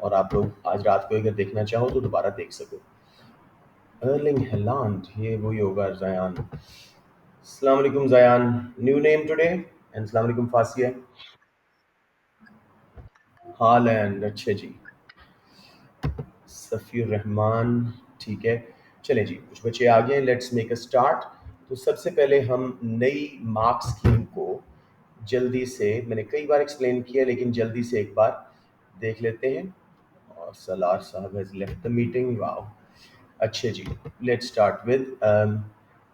और आप लोग आज रात को अगर देखना चाहो तो दोबारा देख सको। अर्लिंग हैलांड, ये वही होगा ज़यान। अस्सलाम वालेकुम Zayan, new name today and अस्सलाम वालेकुम फासिया। हालैंड, अच्छा जी। सफ़ीर रहमान, ठीक है। चलें जी, कुछ बच्चे आ गए, लेट्स मेक अ स्टार्ट। तो सबसे पहले हम नई मार्क स्कीम को जल्दी से, मैंने कई बार एक्सप्लेन किया लेकिन जल्दी से एक बार देख लेते हैं। और सलार साहब has left the meeting, wow. अच्छे जी, let's start with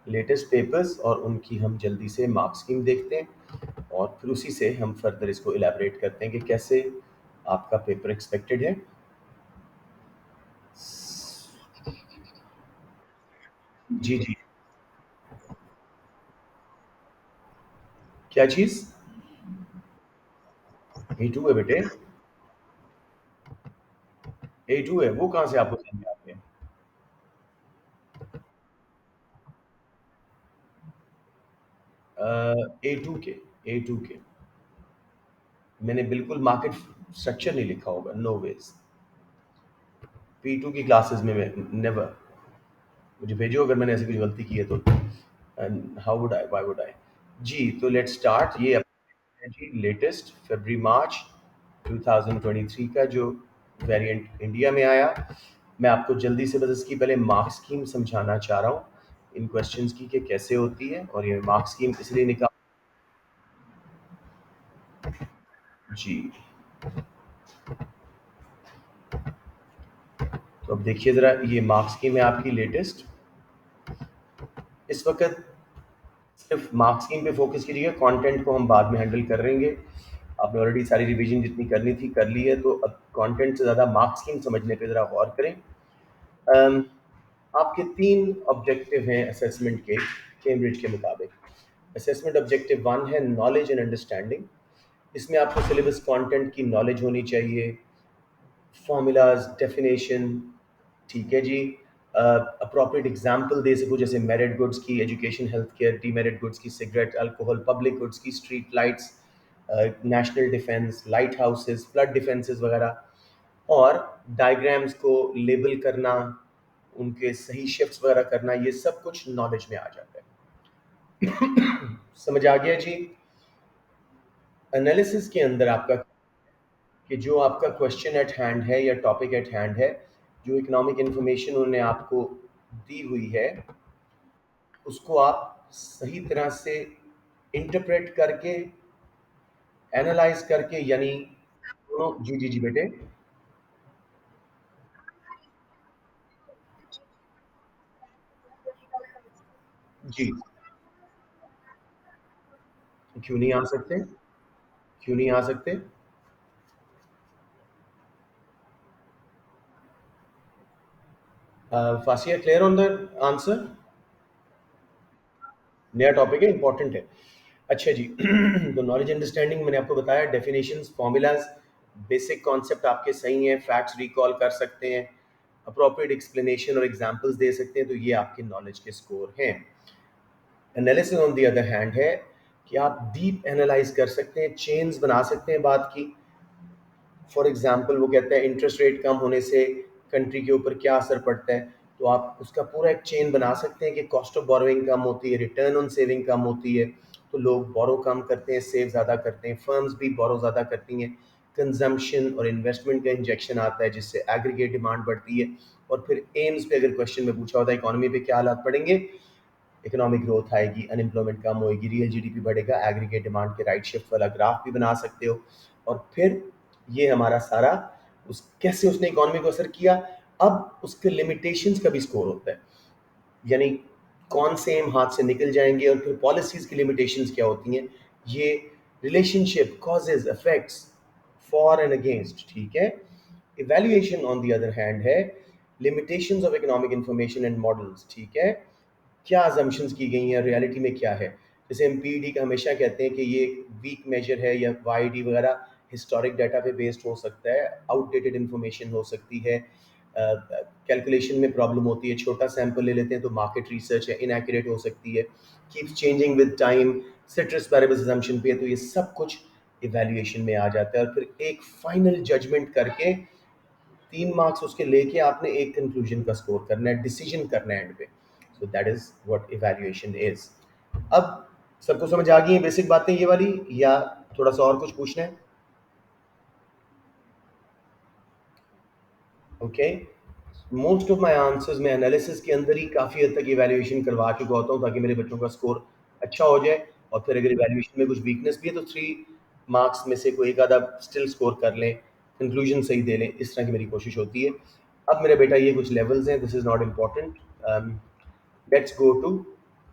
latest papers और उनकी हम जल्दी से मार्क स्कीम देखते हैं और फिर उसी से हम फर्दर इसको इलेबरेट करते हैं कि कैसे आपका पेपर एक्सपेक्टेड है। जी जी। क्या चीज़? A2 है बेटे, A2 है, वो कहाँ से आपको समझ में आ गया? A2 के मैंने बिल्कुल मार्केट स्ट्रक्चर नहीं लिखा होगा, नो वेज। P2 की क्लासेस में मैं नेवर, मुझे भेजो अगर मैंने ऐसी कुछ गलती की है तो। And how would I, why would I. जी, तो लेट्स स्टार्ट। ये है जी लेटेस्ट फरवरी मार्च 2023 का जो वेरिएंट इंडिया में आया। मैं आपको जल्दी से बस इसकी पहले मार्क स्कीम समझाना चाह रहा हूँ इन क्वेश्चंस की कि कैसे होती है। और ये मार्क स्कीम इसलिए निकाल जी। तो अब देखिए ज़रा, ये मार्क स्कीम है आपकी लेटेस्ट। इस वक्त सिर्फ मार्क स्कीम पे फोकस कीजिएगा, कंटेंट को हम बाद में हैंडल कर लेंगे। आपने ऑलरेडी सारी रिवीजन जितनी करनी थी कर ली है, तो अब कंटेंट से ज़्यादा मार्क स्कीम समझने पे ज़रा गौर करें। अम, आपके 3 ऑब्जेक्टिव हैं असेसमेंट के, कैम्ब्रिज के मुताबिक। असेसमेंट ऑब्जेक्टिव 1 है नॉलेज एंड अंडरस्टैंडिंग। इसमें आपको सिलेबस कंटेंट की नॉलेज होनी चाहिए, फॉर्मूलाज, डेफिनेशन, ठीक है जी। अप्रोप्रिएट एग्जाम्पल दे सको, जैसे मेरिट गुड्स की education health care, demerit goods की सिगरेट अल्कोहल, पब्लिक गुड्स की street lights, national defence, light houses, flood defences वगैरह। और डायग्राम्स को लेबल करना, उनके सही शिफ्ट्स वगैरह करना, ये सब कुछ नॉलेज में आ जाता है। समझ आ गया जी। एनालिसिस के अंदर आपका कि जो आपका क्वेश्चन एट हैंड है या टॉपिक एट हैंड है, जो इकोनॉमिक इंफॉर्मेशन उन्होंने आपको दी हुई है, उसको आप सही तरह से इंटरप्रेट करके, एनालाइज करके, यानी दोनों। जी जी जी बेटे। जी, क्यों नहीं आ सकते, क्यों नहीं आ सकते? Fascia, clear on the answer? नया टॉपिक है, इंपॉर्टेंट है। अच्छा जी। तो नॉलेज अंडरस्टैंडिंग मैंने आपको बताया, डेफिनेशंस, फॉर्मूलाज, बेसिक कॉन्सेप्ट आपके सही हैं, फैक्ट्स रिकॉल कर सकते हैं, अप्रोप्रिएट एक्सप्लेनेशन और एग्जांपल्स दे सकते हैं, तो ये आपके नॉलेज के स्कोर हैं। Analysis on the other hand है कि आप डीप एनालाइज कर सकते हैं, चेन्स बना सकते हैं बात की। फॉर एग्जांपल वो कहता है इंटरेस्ट रेट कम होने से कंट्री के ऊपर क्या असर पड़ता है, तो आप उसका पूरा एक चेन बना सकते हैं कि कॉस्ट ऑफ बोरोइंग कम होती है, रिटर्न ऑन सेविंग कम होती है, तो लोग बोरो कम करते हैं, सेव ज़्यादा करते हैं, फर्म्स भी बोरो ज़्यादा करती हैं, कंजम्पशन और इन्वेस्टमेंट का इंजेक्शन आता है जिससे एग्रीगेट डिमांड बढ़ती है। और फिर एम्स पे अगर क्वेश्चन में पूछा होता है इकोनॉमी पे क्या हालात पड़ेंगे, इकोनॉमिक ग्रोथ आएगी, अनएम्प्लॉयमेंट कम होएगी, रियल जीडीपी बढ़ेगा, एग्रीगेट डिमांड के राइट शिफ्ट वाला ग्राफ भी बना सकते हो। और फिर ये हमारा सारा उस कैसे उसने इकोनॉमी को असर किया। अब उसके लिमिटेशंस का भी स्कोर होता है, यानी कौन से एम हाथ से निकल जाएंगे और फिर पॉलिसीज की लिमिटेशंस क्या होती हैं। ये relationship, causes, effects, for and against, ठीक है। Evaluation on the other hand है limitations of economic information and models, ठीक है। क्या अजम्पशंस की गई हैं, रियलिटी में क्या है। जैसे हम पीईडी का हमेशा कहते हैं कि ये एक वीक मेजर है, या वाईडी वगैरह हिस्टोरिक डाटा पे बेस्ड हो सकता है, आउटडेटेड इंफॉर्मेशन हो सकती है, कैलकुलेशन में प्रॉब्लम होती है, छोटा सैंपल ले लेते हैं तो मार्केट रिसर्च है इनएक्यूरेट हो सकती है, keeps changing with time, ceteris paribus assumption पे, तो ये सब कुछ इवैल्यूएशन में आ जाता है। और फिर एक फाइनल जजमेंट करके 3 मार्क्स उसके लेके आपने एक कंक्लूजन का स्कोर करना है, डिसीजन करना है एंड पे। So that is what evaluation is. अब सबको समझ आ गई है बेसिक बातें ये वाली, या थोड़ा सा और कुछ पूछना है? Okay, most of my answers मैं एनालिसिस के अंदर ही काफ़ी हद तक इवैल्यूएशन करवा चुका होता हूँ, ताकि मेरे बच्चों का स्कोर अच्छा हो जाए, और फिर अगर इवैल्यूएशन में कुछ वीकनेस भी है तो 3 मार्क्स में से कोई एक आधा स्टिल स्कोर कर लें, कंक्लूजन सही दे लें, इस तरह की मेरी कोशिश होती है। अब मेरा बेटा ये कुछ लेवल्स हैं, this is not important. Let's go to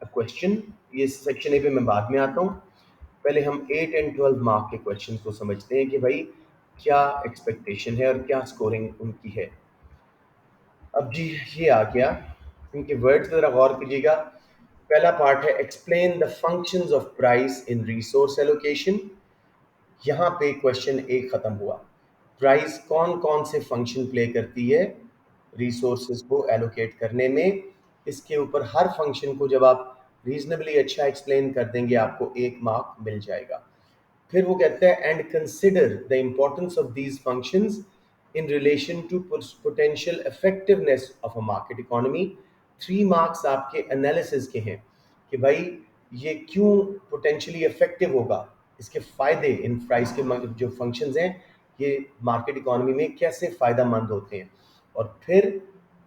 a question. ये सेक्शन ए पे मैं बाद में आता हूँ, पहले हम 8 एंड 12 मार्क के क्वेश्चन को समझते हैं कि भाई क्या एक्सपेक्टेशन है और क्या स्कोरिंग उनकी है। अब जी ये आ गया, इनके वर्ड्स पे जरा गौर कीजिएगा। पहला पार्ट है explain the functions of price in resource allocation. यहाँ पे क्वेश्चन एक खत्म हुआ। प्राइस कौन कौन से फंक्शन प्ले करती है रिसोर्सेज को एलोकेट करने में, इसके ऊपर हर फंक्शन को जब आप रीजनेबली अच्छा एक्सप्लेन कर देंगे आपको 1 मार्क मिल जाएगा। फिर वो कहता है and consider the importance of these functions in relation to potential effectiveness of a market economy. 3 marks आपके एनालिसिस के हैं कि भाई ये क्यों पोटेंशियली इफेक्टिव होगा, इसके फ़ायदे, इन प्राइस के जो फंक्शंस हैं ये मार्केट इकोनॉमी में कैसे फ़ायदा मंद होते हैं। और फिर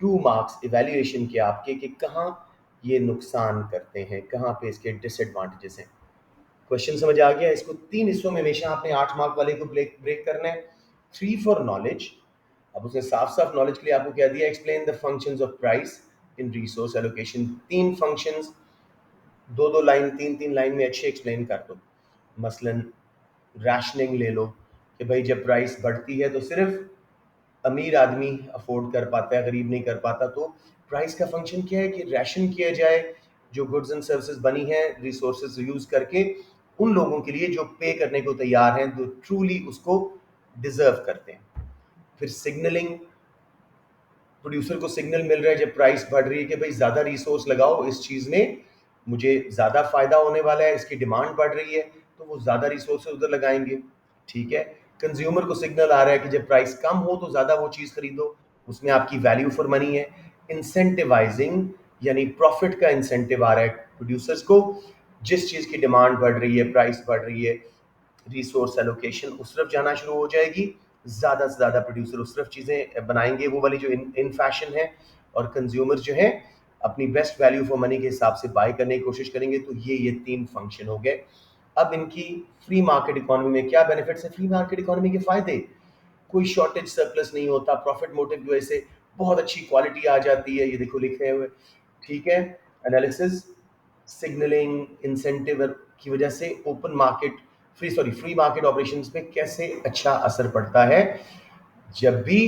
2 मार्क्स इवेल्युएशन के आपके कि कहाँ ये नुकसान करते हैं, कहाँ पे इसके डिसएडवांटेजेस हैं। क्वेश्चन समझ आ गया? इसको 3 हिस्सों में हमेशा आपने 8 मार्क वाले को ब्रेक ब्रेक करना है। 3 फॉर नॉलेज। अब उसने साफ साफ नॉलेज के लिए आपको क्या दिया, explain the functions of price in resource allocation. 3 functions, 2-2 line, 3-3 line में अच्छे एक्सप्लेन कर दो। मसलन राशनिंग ले लो कि भाई जब प्राइस बढ़ती है तो सिर्फ अमीर आदमी अफोर्ड कर पाता है, गरीब नहीं कर पाता। तो प्राइस का फंक्शन क्या है कि राशन किया जाए जो गुड्स एंड सर्विसेज बनी हैं रिसोर्सेज यूज करके उन लोगों के लिए जो पे करने को तैयार हैं, जो ट्रूली उसको डिजर्व करते हैं। फिर सिग्नलिंग, प्रोड्यूसर को सिग्नल मिल रहा है जब प्राइस बढ़ रही है कि भाई ज़्यादा रिसोर्स लगाओ इस चीज़ में, मुझे ज़्यादा फ़ायदा होने वाला है, इसकी डिमांड बढ़ रही है, तो वो ज़्यादा रिसोर्स उधर लगाएंगे। ठीक है। कंज्यूमर को सिग्नल आ रहा है कि जब प्राइस कम हो तो ज़्यादा वो चीज़ खरीदो, उसमें आपकी वैल्यू फॉर मनी है। इंसेंटिवाइजिंग, यानी प्रॉफिट का इंसेंटिव आ रहा है प्रोड्यूसर्स को, जिस चीज़ की डिमांड बढ़ रही है, प्राइस बढ़ रही है, रिसोर्स एलोकेशन उस तरफ जाना शुरू हो जाएगी। ज़्यादा से ज़्यादा प्रोड्यूसर उस तरफ चीज़ें बनाएंगे, वो वाली जो इन फैशन है, और कंज्यूमर जो है अपनी बेस्ट वैल्यू फॉर मनी के हिसाब से बाय करने की कोशिश करेंगे। तो ये 3 फंक्शन हो गए। अब इनकी फ्री मार्केट इकोनॉमी में क्या बेनिफिट्स है, फ्री मार्केट इकोनॉमी के फ़ायदे, कोई शॉर्टेज सरप्लस नहीं होता, प्रॉफिट मोटिव की वजह से बहुत अच्छी क्वालिटी आ जाती है, ये देखो लिखे हुए। ठीक है। एनालिसिस, सिग्नलिंग, इंसेंटिव की वजह से open market, free market operations में कैसे अच्छा असर पड़ता है। जब भी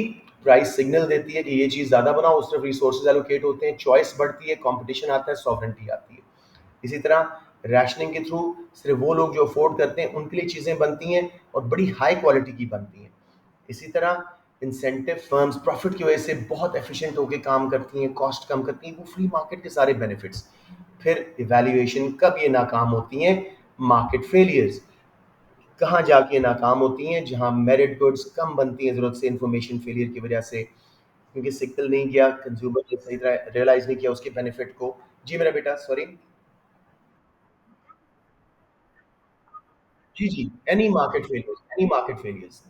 प्राइस सिग्नल देती है कि ये चीज़ ज़्यादा बनाओ, उस तरफ रिसोर्सेज एलोकेट होते हैं, चॉइस बढ़ती है, कंपटीशन आता है, सॉवरेंटी आती है। इसी तरह रैशनिंग के थ्रू सिर्फ वो लोग जो अफोर्ड करते हैं उनके लिए चीज़ें बनती हैं और बड़ी हाई क्वालिटी की बनती हैं। इसी तरह इंसेंटिव फर्म्स प्रॉफिट की वजह से बहुत एफिशिएंट होकर काम करती हैं, कॉस्ट कम करती हैं, वो फ्री मार्केट के सारे बेनिफिट्स। फिर इवैल्यूएशन कब ये नाकाम होती हैं, मार्केट फेलियर्स, कहाँ जाके नाकाम होती हैं, जहाँ मेरिट गुड्स कम बनती हैं ज़रूरत से, इंफॉर्मेशन फेलियर की वजह से, क्योंकि सिग्नल नहीं किया, कंज्यूमर ने सही तरह रियलाइज नहीं किया उसके बेनिफिट को। जी मेरा बेटा, सॉरी। जी जी, एनी मार्केट फेलियर्स।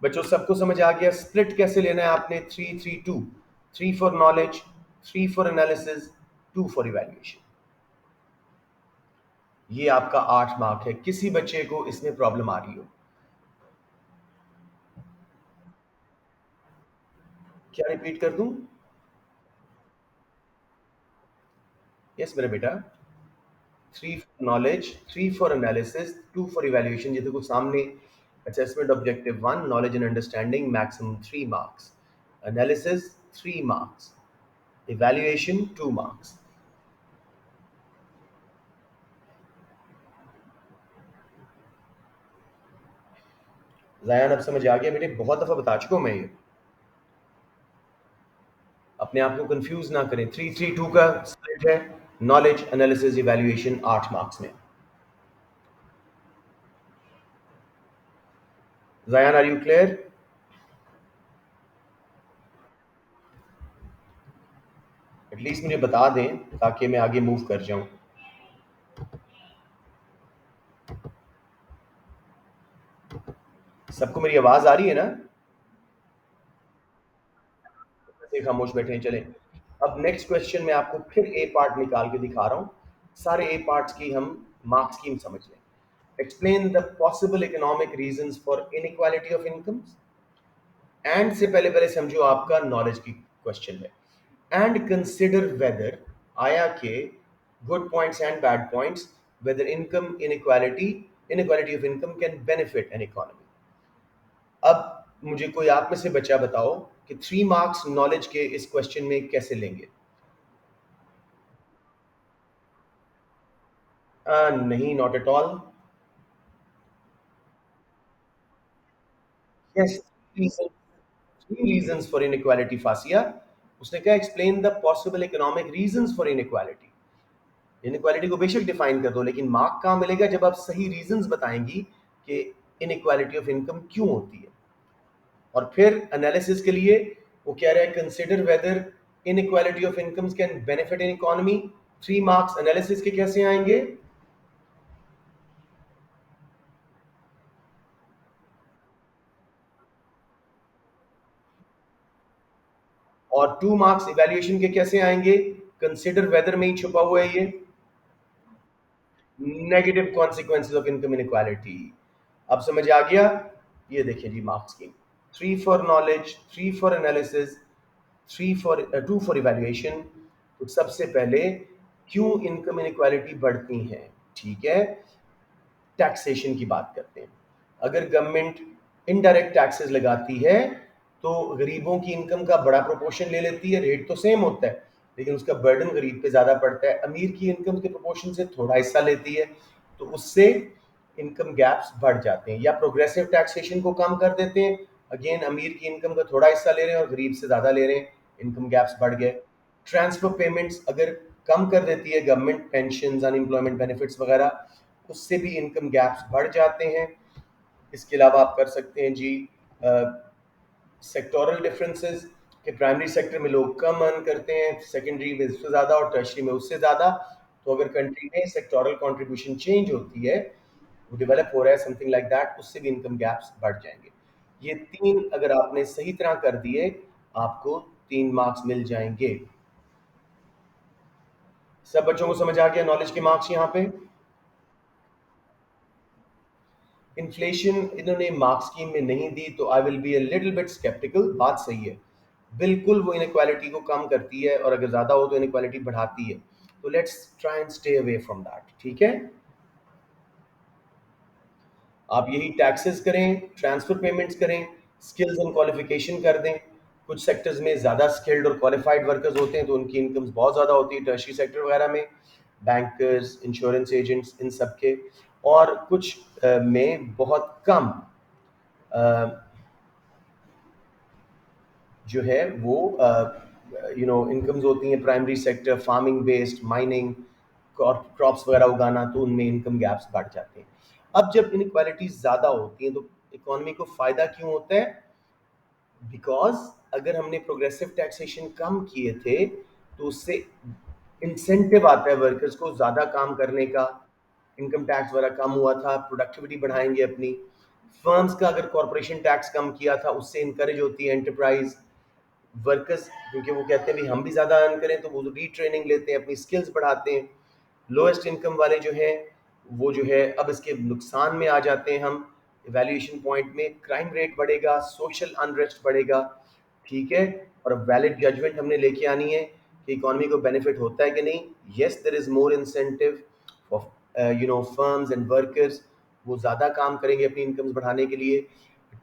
बच्चों सबको समझ आ गया स्प्लिट कैसे लेना है आपने? 3-3-2, 3 for knowledge, 3 for analysis, 2 for evaluation. ये आपका 8 मार्क है। किसी बच्चे को इसमें प्रॉब्लम आ रही हो? क्या रिपीट कर दूं? यस मेरा बेटा। 3 for knowledge, 3 for analysis, 2 for evaluation. ये देखो सामने, assessment objective 1, knowledge and understanding, maximum 3 marks, analysis 3 marks, evaluation 2 marks. जायान अब समझ आ गया बेटे, बहुत दफा बता चुका हूं मैं ये, अपने आप को कंफ्यूज ना करें। 3-3-2 का स्प्लिट है, नॉलेज एनालिसिस इवैल्यूएशन 8 मार्क्स में। Zayan, are you clear? At least मुझे बता दें ताकि मैं आगे मूव कर जाऊं। सबको मेरी आवाज आ रही है ना? ऐसे खामोश बैठे हैं, चलें। अब नेक्स्ट क्वेश्चन में आपको फिर ए पार्ट निकाल के दिखा रहा हूं। सारे ए पार्ट्स की हम मार्क्स स्कीम समझ लें। Explain the possible economic reasons for inequality of incomes. And से पहले पहले समझो आपका नॉलेज की क्वेश्चन है। एंड कंसिडर वेदर, आया के good points and bad points, whether income inequality inequality of income can benefit an economy. अब मुझे कोई आप में से बच्चा बताओ कि 3 मार्क्स नॉलेज के इस क्वेश्चन में कैसे लेंगे? नहीं, not at all. Yes, three reasons for inequality fascia. उसने कहा explain the possible economic reasons for inequality. Inequality को बेशक डिफाइन कर दो, लेकिन मार्क कहाँ मिलेगा? जब आप सही रीजंस बताएंगी कि इनइक्वालिटी ऑफ इनकम क्यों होती है। और फिर एनालिसिस के लिए वो कह रहा है consider whether inequality of incomes can benefit in economy. 3 marks analysis के कैसे आएंगे? और 2 मार्क्स इवेल्युएशन के कैसे आएंगे? कंसिडर वेदर में ही छुपा हुआ है ये negative consequences of income inequality. अब समझ आ गया? ये देखिए जी मार्क्स की 3 for knowledge, 3 for analysis, 2 for evaluation. तो सबसे पहले क्यों इनकम इनइक्वालिटी बढ़ती है? ठीक है, टैक्सेशन की बात करते हैं। अगर गवर्नमेंट इनडायरेक्ट टैक्सेस लगाती है तो गरीबों की इनकम का बड़ा प्रोपोर्शन ले लेती है। रेट तो सेम होता है लेकिन उसका बर्डन गरीब पे ज़्यादा पड़ता है। अमीर की इनकम के प्रोपोर्शन से थोड़ा हिस्सा लेती है, तो उससे इनकम गैप्स बढ़ जाते हैं। या प्रोग्रेसिव टैक्सेशन को कम कर देते हैं, अगेन अमीर की इनकम का थोड़ा हिस्सा ले रहे हैं और गरीब से ज़्यादा ले रहे हैं, इनकम गैप्स बढ़ गए। ट्रांसफर पेमेंट्स अगर कम कर देती है गवर्नमेंट, पेंशन, अनएम्प्लॉयमेंट बेनिफिट्स वगैरह, उससे भी इनकम गैप्स बढ़ जाते हैं। इसके अलावा आप कर सकते हैं जी सेक्टोरल डिफरेंसेस, कि प्राइमरी सेक्टर में लोग कम अर्न करते हैं, सेकेंडरी में उससे ज़्यादा और टर्शरी में उससे ज़्यादा। तो अगर कंट्री में सेक्टोरल कंट्रीब्यूशन चेंज होती है, वो डेवलप हो रहा है समथिंग लाइक दैट, उससे भी इनकम गैप्स बढ़ जाएंगे। ये 3 अगर आपने सही तरह कर दिए, आपको 3 मार्क्स मिल जाएंगे। सब बच्चों को समझ आ गया नॉलेज के मार्क्स यहाँ पे? इन्फ्लेशन इन्होंने मार्क्स स्कीम में नहीं दी, तो I will be a little bit sceptical. बात सही है, बिल्कुल वो इनक्वालिटी को कम करती है और अगर ज़्यादा हो तो इनक्वालिटी बढ़ाती है। तो let's try and stay away from that, ठीक है? आप यही टैक्सेस करें, ट्रांसफर पेमेंट्स करें, स्किल्स एंड क्वालिफिकेशन कर दें। कुछ सेक्टर्स में ज़्यादा स्किल्ड और क्वालिफाइड वर्कर्स होते हैं तो उनकी इनकम्स बहुत ज़्यादा होती है, टर्शरी सेक्टर वगैरह में, बैंकर्स, इंश्योरेंस एजेंट्स, इन सब के। और कुछ में बहुत कम जो है वो इनकम्स होती हैं, primary sector, farming based, mining, crops वगैरह उगाना, तो उनमें इनकम गैप्स बढ़ जाते हैं। अब जब इनक्वालिटीज ज़्यादा होती हैं तो इकोनॉमी को फ़ायदा क्यों होता है? बिकॉज अगर हमने प्रोग्रेसिव टैक्सेशन कम किए थे तो उससे इंसेंटिव आता है वर्कर्स को ज़्यादा काम करने का। इनकम टैक्स वगैरह कम हुआ था, प्रोडक्टिविटी बढ़ाएंगे अपनी। फर्म्स का अगर कॉरपोरेशन टैक्स कम किया था, उससे इंकरेज होती है एंटरप्राइज, वर्कर्स, क्योंकि वो कहते हैं भी हम भी ज़्यादा अर्न करें, तो वो रीट्रेनिंग लेते हैं, अपनी स्किल्स बढ़ाते हैं। लोएस्ट इनकम वाले जो हैं वो जो है अब इसके नुकसान में आ जाते हैं हम। इवैल्यूएशन पॉइंट में क्राइम रेट बढ़ेगा, सोशल अनरेस्ट बढ़ेगा, ठीक है? और अब वैलिड जजमेंट हमने लेके आनी है कि इकोनॉमी को बेनिफिट होता है कि नहीं। Yes, there is more incentive for firms and workers, वो ज़्यादा काम करेंगे अपनी इनकम्स बढ़ाने के लिए।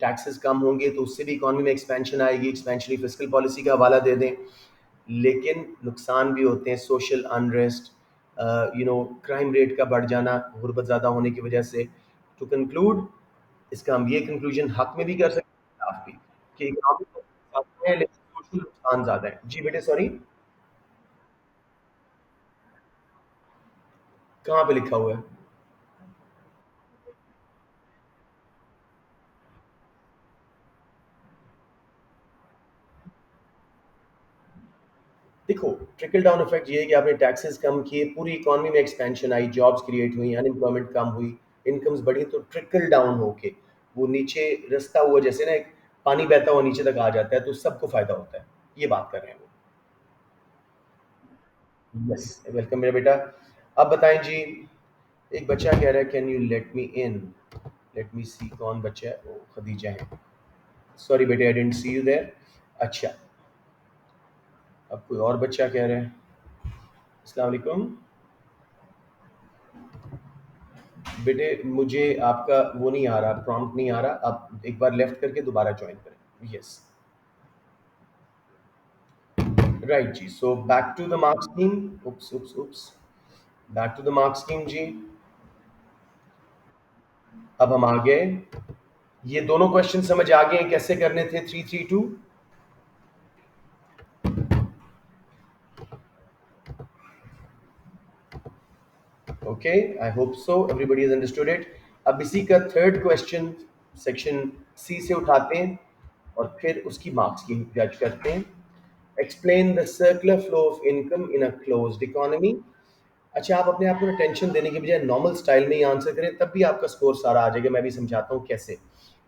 टैक्सेस कम होंगे तो उससे भी इकोनॉमी में एक्सपेंशन आएगी, एक्सपेंशनरी फिस्कल पॉलिसी का हवाला दे दें। लेकिन नुकसान भी होते हैं, सोशल अनरेस्ट, क्राइम रेट का बढ़ जाना गुर्बत ज़्यादा होने की वजह से। टू कंक्लूड, इसका हम ये कंक्लूजन हक में भी कर सकते हैं आपकी कि इकोनॉमिक नुकसान है लेकिन सोशल नुकसान ज़्यादा है। जी बेटे, सॉरी, कहाँ पे लिखा हुआ है? देखो, ट्रिकल डाउन इफेक्ट ये है कि आपने टैक्सेस कम किए, पूरी इकोनॉमी में एक्सपेंशन आई, जॉब्स क्रिएट हुई, अनएम्प्लॉयमेंट कम हुई, इनकम्स बढ़ी, तो ट्रिकल डाउन होके वो नीचे रास्ता हुआ, जैसे ना एक पानी बहता हुआ नीचे तक आ जाता है, तो सबको फायदा होता है। ये बात कर रहे हैं वो। यस, वेलकम मेरा बेटा। अब बताएं जी। एक बच्चा कह रहा है can you let me in. Let me see कौन बच्चा है, वो खदीजा है। सॉरी बेटे, I didn't see you there. अच्छा, अब कोई और बच्चा कह रहे हैं। अस्सलाम वालेकुम बेटे, मुझे आपका वो नहीं आ रहा, प्रॉम्प्ट नहीं आ रहा, आप एक बार लेफ्ट करके दोबारा ज्वाइन करें। यस, राइट जी। So back to the marks scheme. Oops oops oops. Back to the marks scheme जी। अब हम आ गए। ये दोनों क्वेश्चन समझ आ गए हैं कैसे करने थे 332। Okay, I hope so everybody has understood it. अब इसी का थर्ड क्वेश्चन सेक्शन सी से उठाते हैं और फिर उसकी मार्क्स की जज करते हैं। Explain the circular flow of income in a closed economy. अच्छा, आप अपने आप को टेंशन देने के बजाय नॉर्मल स्टाइल में ही आंसर करें, तब भी आपका स्कोर सारा आ जाएगा। मैं भी समझाता हूँ कैसे।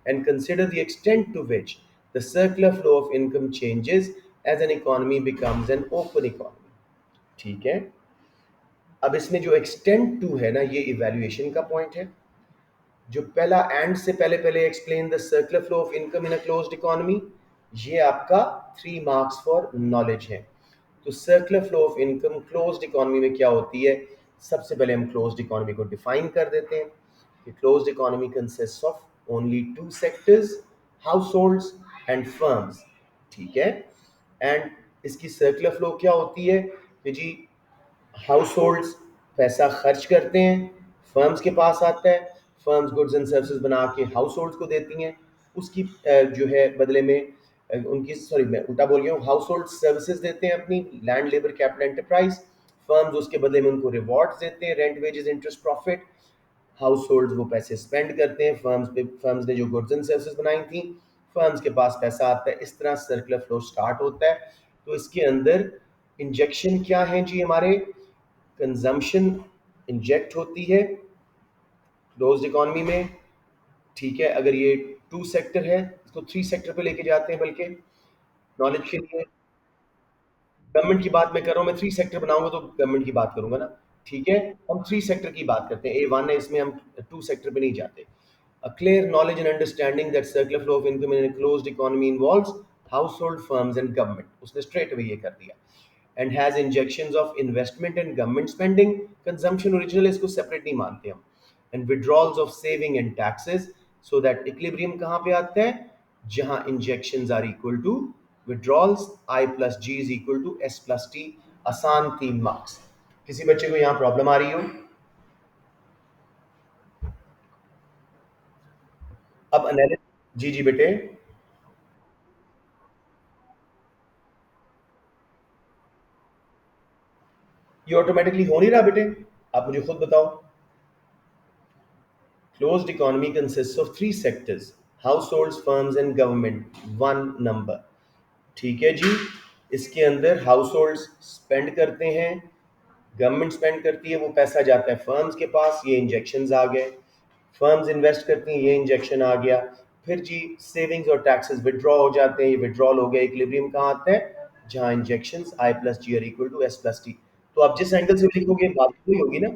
And consider the extent to which the circular flow of income changes as an economy becomes an open economy. ठीक है। अब इसमें जो एक्सटेंट टू है ना, ये इवेल्युएशन का पॉइंट है। जो पहला एंड से पहले पहले explain the circular flow of income in a closed economy, ये आपका 3 मार्क्स फॉर नॉलेज है। तो circular flow of income closed economy में क्या होती है, सबसे पहले हम क्लोज्ड इकोनॉमी को डिफाइन कर देते हैं कि closed economy consist of only 2 sectors, house holds and firms. ठीक है। एंड इसकी सर्कुलर फ्लो क्या होती है कि जी, हाउस होल्ड्स पैसा खर्च करते हैं, फर्म्स के पास आता है, फर्म्स गुड्स एंड सर्विसेज बना के हाउस होल्ड्स को देती हैं, उसकी जो है बदले में उनकी, सॉरी मैं उल्टा बोल गया हूँ, हाउस होल्ड सर्विसेज देते हैं अपनी, land labour capital enterprise. Firms उसके बदले में उनको रिवॉर्ड्स देते हैं, rent wages interest profit. House hold वो पैसे स्पेंड करते हैं फर्म्स पे, फर्म्स ने जो गुड्स एंड सर्विसेज बनाई थी, फर्म्स के पास पैसा आता है। इस तरह सर्कुलर फ्लो स्टार्ट होता है। तो इसके अंदर इंजेक्शन क्या है जी, हमारे कंजम्पशन इंजेक्ट होती है क्लोज्ड इकोनॉमी में। ठीक है। अगर ये 2 सेक्टर है, इसको 3 सेक्टर पे लेके जाते हैं, बल्कि नॉलेज के लिए। गवर्नमेंट की बात मैं कर रहा हूँ, मैं 3 सेक्टर बनाऊंगा तो गवर्नमेंट की बात करूंगा ना। ठीक है। हम 3 सेक्टर की बात करते हैं, A1 है, इसमें हम 2 सेक्टर पे नहीं जाते। A clear knowledge and understanding that circular flow of income in a closed economy involves household firms and government. उसने straight away ये कर दिया। And has injections of investment and government spending, consumption original इसको separate नहीं मानते हम। And withdrawals of saving and taxes, so that equilibrium कहाँ पे आता है, जहाँ injections are equal to withdrawals, I plus G is equal to S plus T। आसान 3 मार्क्स। किसी बच्चे को यहाँ प्रॉब्लम आ रही हो? अब एनालिसिस जी जी बेटे। ये ऑटोमेटिकली हो नहीं रहा बेटे, आप मुझे खुद बताओ। Closed economy consist of 3 sectors, house hold, firms and government, 1 number. ठीक है जी। इसके अंदर हाउस होल्ड स्पेंड करते हैं, गवर्नमेंट स्पेंड करती है, वो पैसा जाता है फर्म्स के पास, ये इंजेक्शन आ गए। फर्म्स इन्वेस्ट करती हैं, ये इंजेक्शन आ गया। फिर जी सेविंग्स और टैक्सेस विड्रॉ हो जाते हैं, ये विड्रॉल हो गया। इक्विलिब्रियम कहाँ आता है, जहाँ injection I plus G are equal to S plus T. तो आप जिस एंगल से लिखोगे बात वही होगी ना।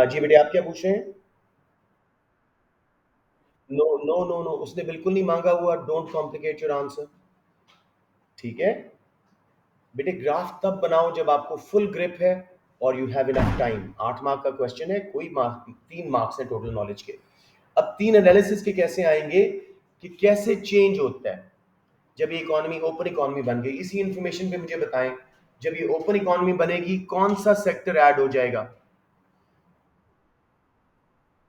जी बेटे, आप क्या पूछ रहे हैं? नो नो नो नो, उसने बिल्कुल नहीं मांगा हुआ, डोंट कॉम्प्लिकेट योर आंसर। ठीक है बेटे, ग्राफ तब बनाओ जब आपको फुल ग्रिप है और you have enough time. 8 mark का क्वेश्चन है, कोई मार्क, 3 मार्क्स है टोटल नॉलेज के। अब 3 एनालिसिस के कैसे आएंगे कि कैसे चेंज होता है जब ये इकोनॉमी ओपन इकोनॉमी बन गई। इसी इंफॉर्मेशन पे मुझे बताएं, जब ये ओपन इकोनॉमी बनेगी कौन सा सेक्टर ऐड हो जाएगा?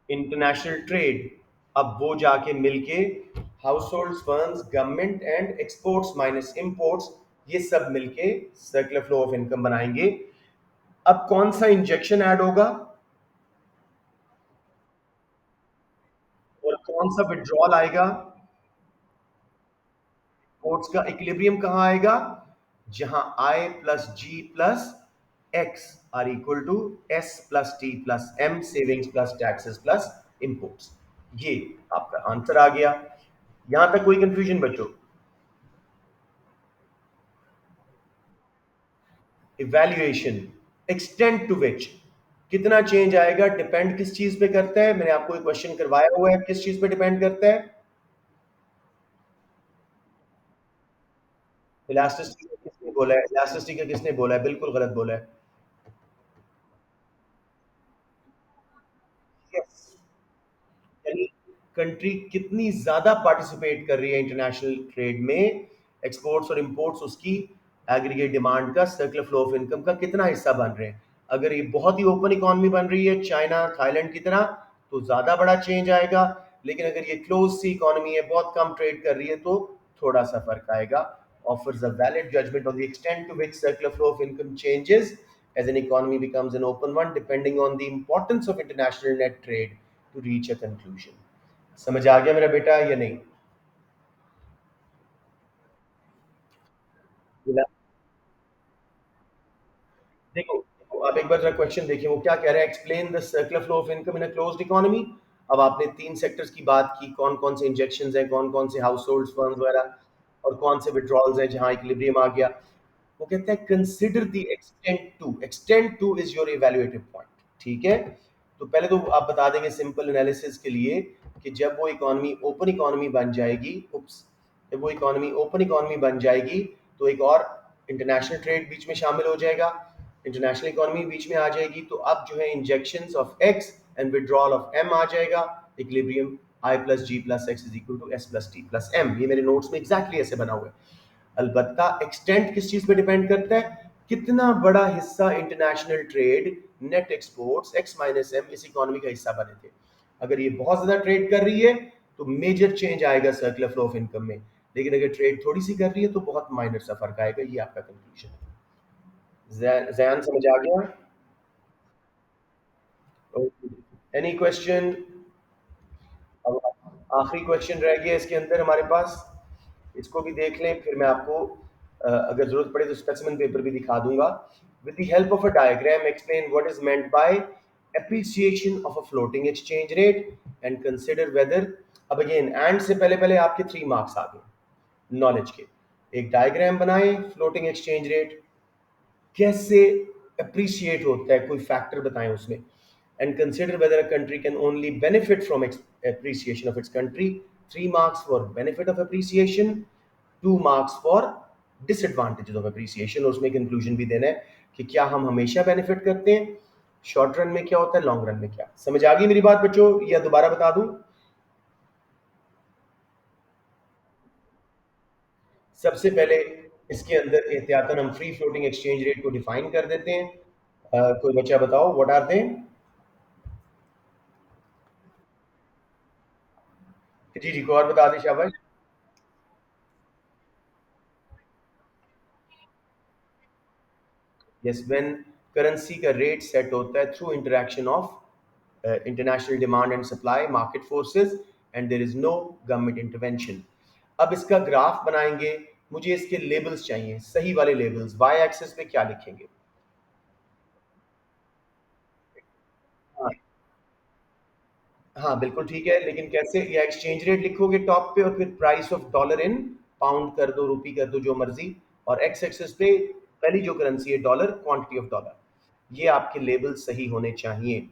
International trade. अब वो जाके मिलके house hold, firms, government and exports minus imports, ये सब मिलके सर्कुलर फ्लो ऑफ इनकम बनाएंगे। अब कौन सा इंजेक्शन ऐड होगा और कौन सा विड्रॉल आएगा? एक्सपोर्ट्स का इक्विलिब्रियम कहाँ आएगा? जहां I plus G plus X are equal to S plus T plus M, savings plus taxes plus imports. ये आपका आंसर आ गया। यहां तक कोई कंफ्यूजन बच्चों? इवैल्यूएशन, एक्सटेंट टू विच कितना चेंज आएगा, डिपेंड किस चीज पे करता है? मैंने आपको एक क्वेश्चन करवाया हुआ है, किस चीज पे डिपेंड करता है? इलास्टिसिटी का किसने बोला है? इलास्टिसिटी का किसने बोला है? बिल्कुल गलत बोला है। यस, यानी कंट्री कितनी ज्यादा पार्टिसिपेट कर रही है इंटरनेशनल ट्रेड में, एक्सपोर्ट्स और इंपोर्ट्स उसकी एग्रीगेट डिमांड का, सर्कुलर फ्लो ऑफ इनकम का कितना हिस्सा बन रहे हैं। अगर ये बहुत ही ओपन इकोनॉमी बन रही है चाइना थाईलैंड की तरह, तो ज्यादा बड़ा चेंज आएगा। लेकिन अगर ये क्लोज सी इकोनॉमी है, बहुत कम ट्रेड कर रही है, तो थोड़ा सा फर्क आएगा। Offers a valid judgement on the extent to which circular flow of income changes as an economy becomes an open one, depending on the importance of international net trade to reach a conclusion. समझ आ गया मेरा बेटा या नहीं? बोला? देखो देखो, आप एक बार जरा क्वेश्चन देखिए, वो क्या कह रहा है? Explain the circular flow of income in a closed economy. अब आपने तीन सेक्टर्स की बात की, कौन कौन से इंजेक्शंस हैं, कौन कौन से हाउस होल्ड फंड वगैरह, और कौन से विड्रॉल्स हैं जहां इक्विलिब्रियम आ गया। वो कहता है consider the extent two is your evaluative point. ठीक है, तो पहले तो आप बता देंगे सिंपल एनालिसिस के लिए कि जब वो इकोनॉमी ओपन इकोनॉमी बन जाएगी, उप्स, जब वो इकोनॉमी ओपन इकोनॉमी बन जाएगी, तो एक और इंटरनेशनल ट्रेड बीच में शामिल हो जाएगा, इंटरनेशनल इकोनॉमी बीच में आ जाएगी, तो अब जो है injections of X and withdrawal of M आ जाएगा, equilibrium I plus G plus X is equal to S plus T plus M. ये मेरे नोट्स में एग्जैक्टली ऐसे बना हुआ है। अलबत्ता एक्सटेंट किस चीज पे डिपेंड करता है? कितना बड़ा हिस्सा international trade, net exports X minus M इस इकोनॉमी का हिस्सा बने थे। अगर ये बहुत ज्यादा ट्रेड कर रही है, तो मेजर चेंज आएगा सर्कुलर फ्लो ऑफ इनकम में। लेकिन अगर ट्रेड थोड़ी सी कर रही है, तो बहुत माइनर सा फर्क आएगा। ये आपका कंक्लूजन है। जयान समझ आ गया? Any question? अब आखिरी क्वेश्चन रह गया इसके अंदर हमारे पास, इसको भी देख लें, फिर मैं आपको अगर जरूरत पड़े तो स्पेसिमेन पेपर भी दिखा दूंगा। With the help of a diagram explain what is meant by appreciation of a floating exchange rate and consider whether. अब अगेन एंड से पहले पहले आपके 3 मार्क्स आ गए नॉलेज के। एक डायग्राम बनाएं, फ्लोटिंग एक्सचेंज रेट कैसे अप्रिशिएट होता है, कोई फैक्टर बताएं उसमें, and consider whether a country can only benefit from appreciation of its country। 3 marks for benefit of appreciation, 2 marks for disadvantages of appreciation। और उसमें कंक्लूजन भी देना है कि क्या हम हमेशा बेनिफिट करते हैं, शॉर्ट रन में क्या होता है, लॉन्ग रन में क्या। समझ आ गई मेरी बात बच्चों, या दोबारा बता दूं? सबसे पहले इसके अंदर एहतियातन हम फ्री फ्लोटिंग एक्सचेंज रेट को डिफाइन कर देते हैं। कोई बच्चा बताओ व्हाट आर दे? जी जी, को और बता दें शाबाश। यस, व्हेन करेंसी का रेट सेट होता है through interaction of international demand and supply, market forces, and there is no government intervention. अब इसका ग्राफ बनाएंगे, मुझे इसके लेबल्स चाहिए, सही वाले लेबल्स। वाई एक्सिस पे क्या लिखेंगे? हाँ हाँ बिल्कुल ठीक है, लेकिन कैसे? या एक्सचेंज रेट लिखोगे टॉप पे, और फिर price of dollar in pound कर दो, रुपी कर दो, जो मर्जी, और एक्स एक्सिस पे पहली जो करेंसी है डॉलर, क्वांटिटी ऑफ डॉलर। ये आपके लेबल सही होने चाहिए।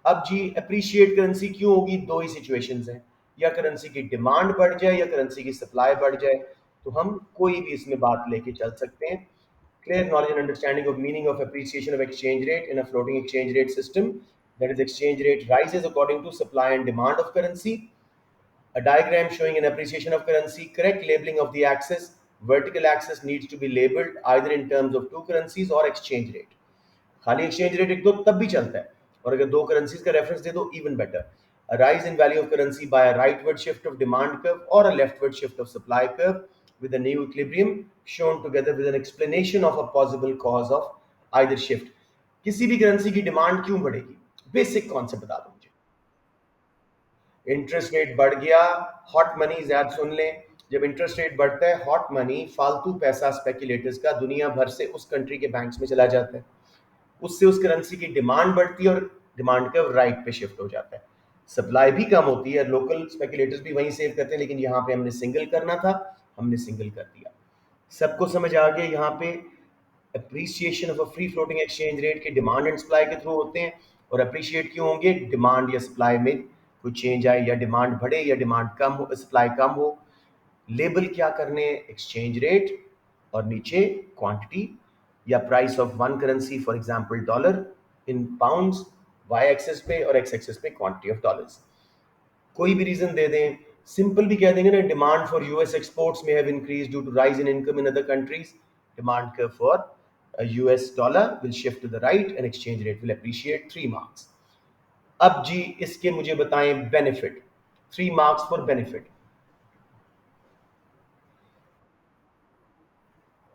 अब जी अप्रिशिएट करेंसी क्यों होगी? दो ही सिचुएशंस हैं, या करेंसी की डिमांड बढ़ जाए या करेंसी की सप्लाई बढ़ जाए। तो हम कोई भी इसमें बात लेके चल सकते हैं। Clear knowledge and understanding of meaning of appreciation of exchange rate in a floating exchange rate system. That is, exchange rate rises according to supply and demand of currency. A diagram showing an appreciation of currency. Correct labeling of the axis. Vertical axis needs to be labeled either in terms of two currencies or exchange rate. खाली exchange rate लिख दो तब भी चलता है, और अगर दो करेंसीज का रेफरेंस दे दो even better. A rise in value of currency by a rightward shift of demand curve or a leftward shift of supply curve with a new equilibrium shown together with an explanation of a possible cause of either shift। किसी भी currency की demand क्यों बढ़ेगी? Basic concept बता दो मुझे। Interest rate बढ़ गया, हॉट मनी, याद सुन लें, जब इंटरेस्ट रेट बढ़ता है, हॉट मनी, फालतू पैसा स्पेकुलेटर्स का दुनिया भर से उस कंट्री के बैंक्स में चला जाता है, उससे उस करेंसी की डिमांड बढ़ती है और डिमांड का राइट पे शिफ्ट हो जाता है, सप्लाई भी कम होती है, लोकल स्पेकुलेटर्स भी वहीं सेव करते हैं, लेकिन यहाँ पे हमने सिंगल करना था, हमने सिंगल कर दिया। सबको समझ आ गया यहाँ पे appreciation of a free floating exchange rate के डिमांड एंड सप्लाई के थ्रू होते हैं, और अप्रिशिएट क्यों होंगे, डिमांड या सप्लाई में कोई चेंज आए, या डिमांड बढ़े या डिमांड कम हो, सप्लाई कम हो। लेबल क्या करने, एक्सचेंज रेट और नीचे क्वांटिटी या price of one currency, for example dollar in pounds, Y axis पे और एक्स एक्सेस पे क्वांटिटी ऑफ डॉलर्स। कोई भी रीजन दे दें, सिंपल भी कह देंगे ना, demand for US exports may have increase due to rise in income in other countries, demand curve for US dollar will shift to the right and exchange rate will appreciate, 3 marks. अब जी इसके मुझे बताएं benefit, 3 marks for benefit.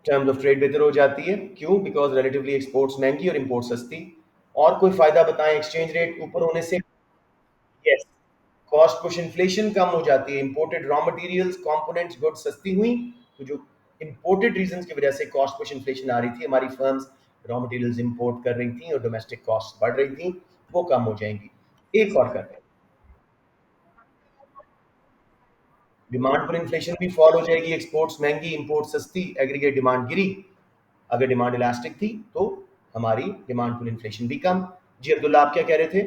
Terms of trade बेहतर हो जाती है, क्यों, बिकॉज रिलेटिवली एक्सपोर्ट्स महंगी और इंपोर्ट सस्ती। और कोई फायदा बताएं एक्सचेंज रेट ऊपर होने से। यस, कॉस्ट पुश, इन्फ्लेशन कम हो जाती है, imported raw materials components goods सस्ती हुई, तो जो इंपोर्टेड रीजंस की वजह से कॉस्ट पुश इन्फ्लेशन आ रही थी, हमारी फर्म्स रॉ मटेरियल्स इंपोर्ट कर रही थी और डोमेस्टिक कॉस्ट बढ़ रही थी, वो कम हो जाएंगी। एक और करते हैं, डिमांड पर इन्फ्लेशन भी फॉल हो जाएगी, एक्सपोर्ट्स महंगी इंपोर्ट सस्ती, एग्रीगेट डिमांड गिरी। अगर डिमांड इलास्टिक थी तो हमारी डिमांड पर इन्फ्लेशन भी कम। जी अब्दुल्ला, आप क्या कह रहे थे?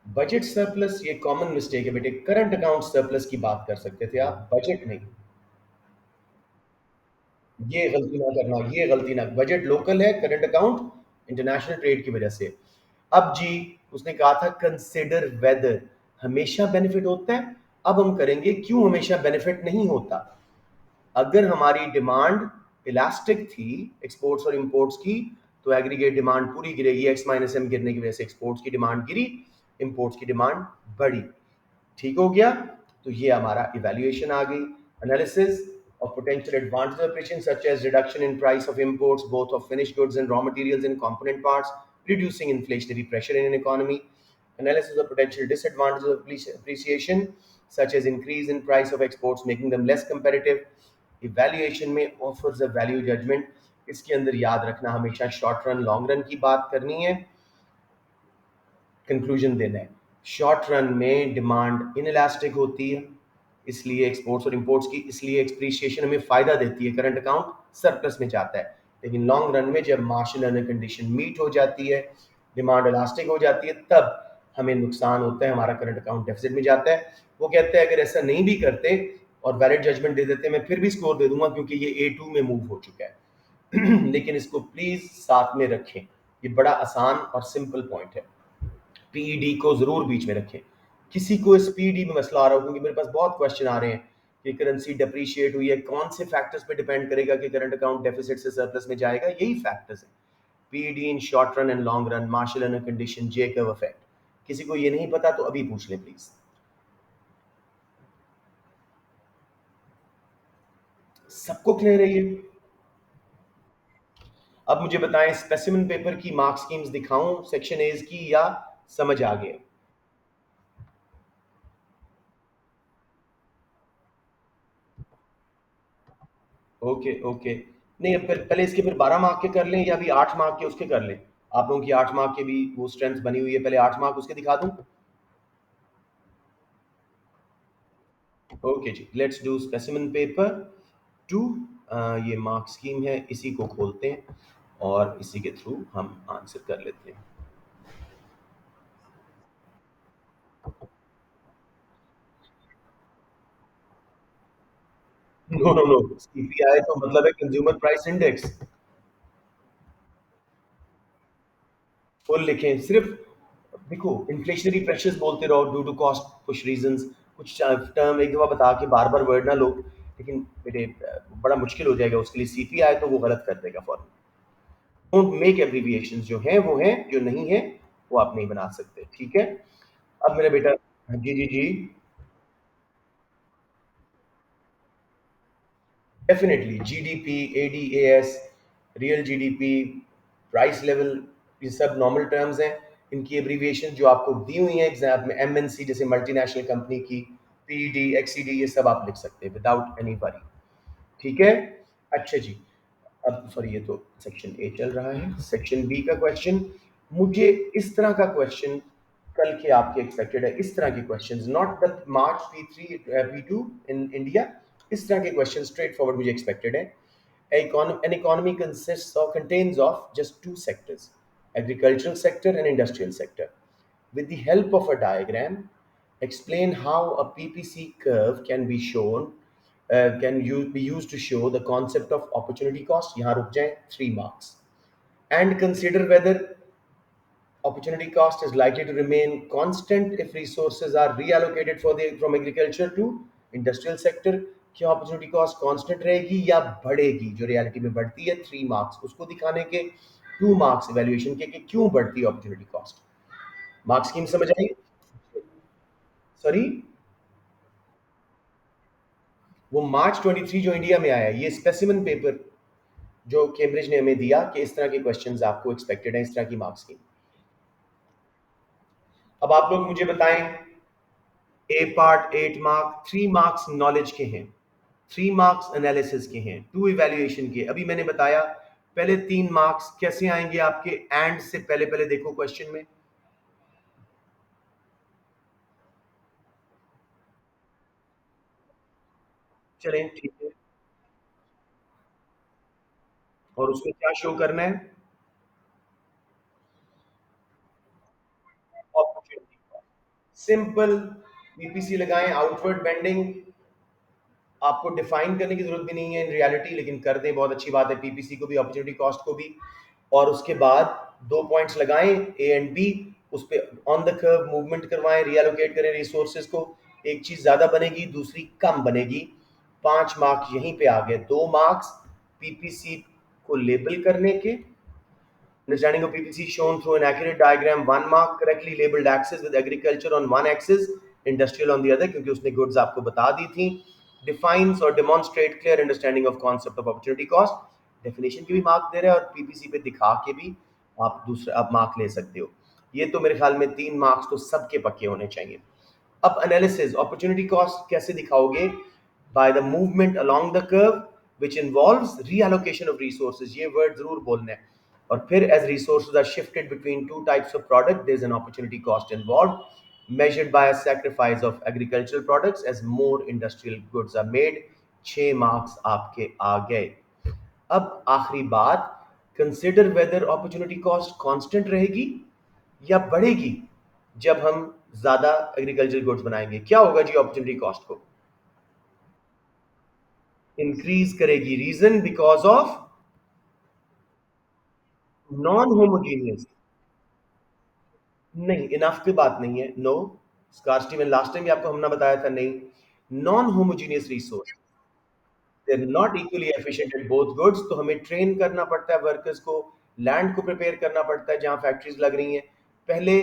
बजट सरप्लस ये कॉमन मिस्टेक है बेटे, करंट अकाउंट सरप्लस की बात कर सकते थे आप, बजट नहीं। ये गलती ना करना, ये गलती ना, बजट लोकल है, करंट अकाउंट इंटरनेशनल ट्रेड की वजह से। अब जी, उसने कहा था कंसिडर वेदर, हमेशा बेनिफिट होता है। अब हम करेंगे क्यों हमेशा बेनिफिट नहीं होता। अगर हमारी डिमांड इलास्टिक थी एक्सपोर्ट्स और इंपोर्ट्स की, तो एग्रीगेट डिमांड पूरी गिरेगी, एक्स माइनस एम गिरने की वजह से एक्सपोर्ट्स की डिमांड गिरी, इंपोर्ट्स की डिमांड बढ़ी। ठीक हो गया, तो ये हमारा इवैल्यूएशन आ गई, analysis of potential advantages of precision such as reduction in price of imports both of finished goods and raw materials and component parts, reducing inflationary pressure in an economy. Analysis of potential disadvantages of appreciation such as increase in price of exports making them less competitive. Evaluation में offers a value judgment, इसके अंदर याद रखना हमेशा short run long run की बात करनी है, कंक्लूजन देना है। शॉर्ट रन में डिमांड इनइलास्टिक होती है, इसलिए एक्सपोर्ट्स और इंपोर्ट्स की, इसलिए एक्सप्रीशिएशन हमें फायदा देती है, करंट अकाउंट सरप्लस में जाता है। लेकिन लॉन्ग रन में जब मार्शल अर्निंग कंडीशन मीट हो जाती है, डिमांड इलास्टिक हो जाती है, तब हमें नुकसान होता है, हमारा करंट अकाउंट डेफिसिट में जाता है। वो कहते हैं अगर ऐसा नहीं भी करते और वैलिड जजमेंट दे देते, मैं फिर भी स्कोर दे दूंगा क्योंकि ये A2 में मूव हो चुका है। लेकिन इसको प्लीज साथ में रखें, ये बड़ा आसान और सिंपल पॉइंट है। पीईडी को जरूर बीच में रखें। किसी को इस पीईडी में मसला आ रहा हो, क्योंकि मेरे पास बहुत क्वेश्चन आ रहे हैं कि करेंसी डिप्रिशिएट हुई है, कौन से फैक्टर्स पे डिपेंड करेगा कि करंट अकाउंट डेफिसिट से सरप्लस में जाएगा, यही फैक्टर्स हैं, PED in short run and long run, Marshall Lerner condition, J curve effect. किसी को ये नहीं पता तो अभी पूछ ले प्लीज। सबको क्लियर है ये? अब मुझे बताएं, स्पेसिमेन पेपर की मार्क स्कीम्स दिखाऊं सेक्शन एज की, या समझ आ गया? ओके ओके, नहीं अब पहले इसके फिर 12 मार्क के कर लें या अभी 8 मार्क के उसके कर लें? आप लोगों की 8 मार्क के भी वो स्ट्रेंथ बनी हुई है, पहले 8 मार्क उसके दिखा दूं? ओके जी, लेट्स डू स्पेसिमेन पेपर 2। ये मार्क स्कीम है, इसी को खोलते हैं और इसी के थ्रू हम आंसर कर लेते हैं। नो नो नो, सीपीआई तो मतलब है कंज्यूमर प्राइस इंडेक्स। फुल लिखें सिर्फ, देखो इन्फ्लेशनरी प्रेशर्स बोलते रहो, due to cost push reasons, कुछ टर्म एक दफा बता के बार बार वर्ड ना लो, लेकिन बेटे बड़ा मुश्किल हो जाएगा उसके लिए, सीपीआई तो वो गलत कर देगा फॉर। डोंट मेक एब्रीविएशंस, जो हैं वो हैं, जो नहीं है वो आप नहीं बना सकते, ठीक है? अब मेरा बेटा, जी जी जी, definitely GDP, ADAS, real GDP, price level, ये सब नॉर्मल टर्म्स हैं। इनकी एब्रीविएशन जो आपको दी हुई है एग्जाम में, एमएनसी जैसे मल्टीनेशनल कंपनी की, पीईडी, एक्सईडी, ये सब आप लिख सकते हैं विदाउट एनी वरी। ठीक है। अच्छा जी, अब सॉरी ये तो सेक्शन ए चल रहा है, सेक्शन बी का क्वेश्चन। मुझे इस तरह का क्वेश्चन कल के आपके एक्सपेक्टेड है, इस तरह के questions, not the March P3 P2 in India, इस तरह के क्वेश्चन स्ट्रेट फॉरवर्ड मुझे एक्सपेक्टेड है। An economy consists or contains of just two sectors, agricultural sector and industrial sector. With the help of a diagram, explain how a PPC curve can be shown, be used to show the concept of opportunity cost. यहाँ रुक जाएं, 3 marks. And consider whether opportunity cost is likely to remain constant if resources are reallocated from agriculture to industrial sector. क्या opportunity cost constant रहेगी या बढ़ेगी, जो reality में बढ़ती है? 3 marks उसको दिखाने के, 2 marks evaluation के कि क्यों बढ़ती है opportunity cost. मार्क्स स्कीम समझ आई? सॉरी, वो मार्च 23 जो इंडिया में आया, ये स्पेसिमन पेपर जो कैम्ब्रिज ने हमें दिया कि इस तरह के क्वेश्चंस आपको एक्सपेक्टेड हैं, इस तरह की मार्क्स की। अब आप लोग मुझे बताएं, ए पार्ट 8 मार्क, 3 मार्क्स नॉलेज के हैं, 3 मार्क्स एनालिसिस के हैं, 2 इवैल्यूएशन के। अभी मैंने बताया पहले 3 मार्क्स कैसे आएंगे आपके, एंड से पहले पहले देखो क्वेश्चन में। चलें ठीक है, और उसमें क्या शो करना है? Opportunity, simple. पीपीसी लगाएं, आउटवर्ड बेंडिंग आपको डिफाइन करने की जरूरत भी नहीं है इन रियलिटी, लेकिन कर दें बहुत अच्छी बात है, पीपीसी को भी, अपॉर्चुनिटी कॉस्ट को भी। और उसके बाद 2 पॉइंट्स लगाएं ए एंड बी, उस पे ऑन द कर्व मूवमेंट करवाएं, रिएलोकेट करें रिसोर्सेज को। एक चीज ज्यादा बनेगी, दूसरी कम बनेगी। 5 मार्क्स यहीं पे आ गए। 2 मार्क्स पीपीसी को लेबल करने के, understanding of PPC shown through an accurate diagram, 1 mark, correctly labeled axis with agriculture on one axis, industrial on the other, क्योंकि उसने goods आपको बता दी थी। Defines or demonstrate clear understanding of concept of opportunity cost, definition के भी mark दे रहे हैं और पीपीसी पे दिखा के भी आप दूसरा आप मार्क ले सकते हो। ये तो मेरे ख्याल में 3 मार्क्स तो सबके पक्के होने चाहिए। अब एनालिसिस, अपॉर्चुनिटी कॉस्ट कैसे दिखाओगे? By the movement along the curve which involves reallocation of resources, ये वर्ड जरूर बोलना है। और फिर as resources are shifted between two types of product, there is an opportunity cost involved measured by a sacrifice of agricultural products as more industrial goods are made। 6 marks आपके आ गए। अब आखिरी बात, consider whether opportunity cost constant रहेगी या बढ़ेगी जब हम ज्यादा एग्रीकल्चर गुड्स बनाएंगे। क्या होगा जी अपॉर्चुनिटी कॉस्ट को? इंक्रीज करेगी। Reason? Because of non homogeneous. नहीं, इनफ की बात नहीं है, नो। स्कार्सिटी में लास्ट टाइम भी आपको हमने बताया था, नहीं। Non homogeneous resource, they are not equally efficient at both goods, तो हमें ट्रेन करना पड़ता है वर्कर्स को, लैंड को प्रिपेयर करना पड़ता है जहां फैक्ट्रीज लग रही हैं। पहले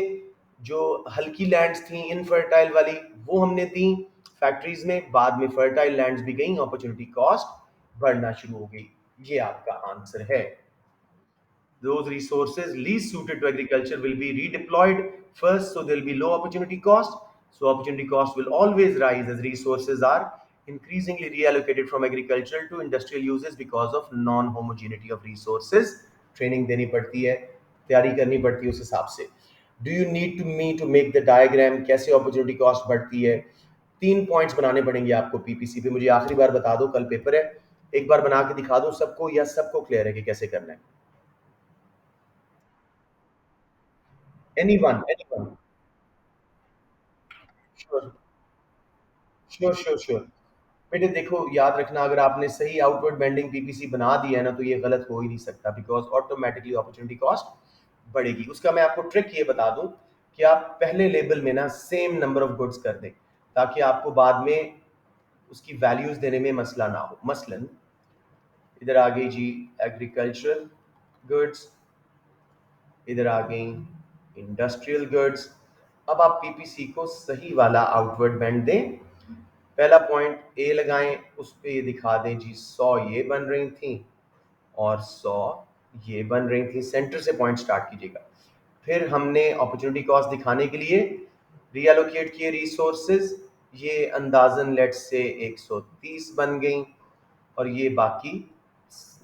जो हल्की लैंड्स थी इनफर्टाइल वाली, वो हमने दी फैक्ट्रीज में, बाद में फर्टाइल लैंड्स भी गई, अपॉर्चुनिटी कॉस्ट बढ़ना शुरू हो गई। ये आपका आंसर है। Those resources least suited to agriculture will be redeployed first, so there will be low opportunity cost. So opportunity cost will always rise as resources are increasingly reallocated from agricultural to industrial uses because of non-homogeneity of resources। Training देनी पड़ती है, तैयारी करनी पड़ती है उस हिसाब से। Do you need to me to make the diagram कैसे opportunity cost बढ़ती है? 3 पॉइंट्स बनाने पड़ेंगे आपको पीपीसी पे। मुझे आखिरी बार बता दो, कल पेपर है, एक बार बना के दिखा दो सबको, या सबको क्लियर है कि कैसे करना है? Anyone, anyone. Sure, sure, sure, sure. बेटे देखो, याद रखना, अगर आपने सही आउटवर्ड बेंडिंग पीपीसी बना दिया है ना, तो ये गलत हो ही नहीं सकता, बिकॉज ऑटोमेटिकली अपॉर्चुनिटी कॉस्ट बढ़ेगी। उसका मैं आपको ट्रिक ये बता दूं कि आप पहले लेबल में ना सेम नंबर ऑफ गुड्स कर दें, ताकि आपको बाद में उसकी वैल्यूज देने में मसला ना हो। मसलन इधर आ गई जी एग्रीकल्चरल गुड्स, इधर आ गई इंडस्ट्रियल गुड्स। अब आप पीपीसी को सही वाला आउटवर्ड बेंड दें। पहला पॉइंट ए लगाएं, उस पे ये दिखा दें जी 100 ये बन रही थी और 100 ये बन रही थी। सेंटर से पॉइंट स्टार्ट कीजिएगा। फिर हमने अपॉर्चुनिटी कॉस्ट दिखाने के लिए रीअलोकेट किए रिसोर्सेज, ये अंदाजन लेट्स से 130 बन गई, और ये बाकी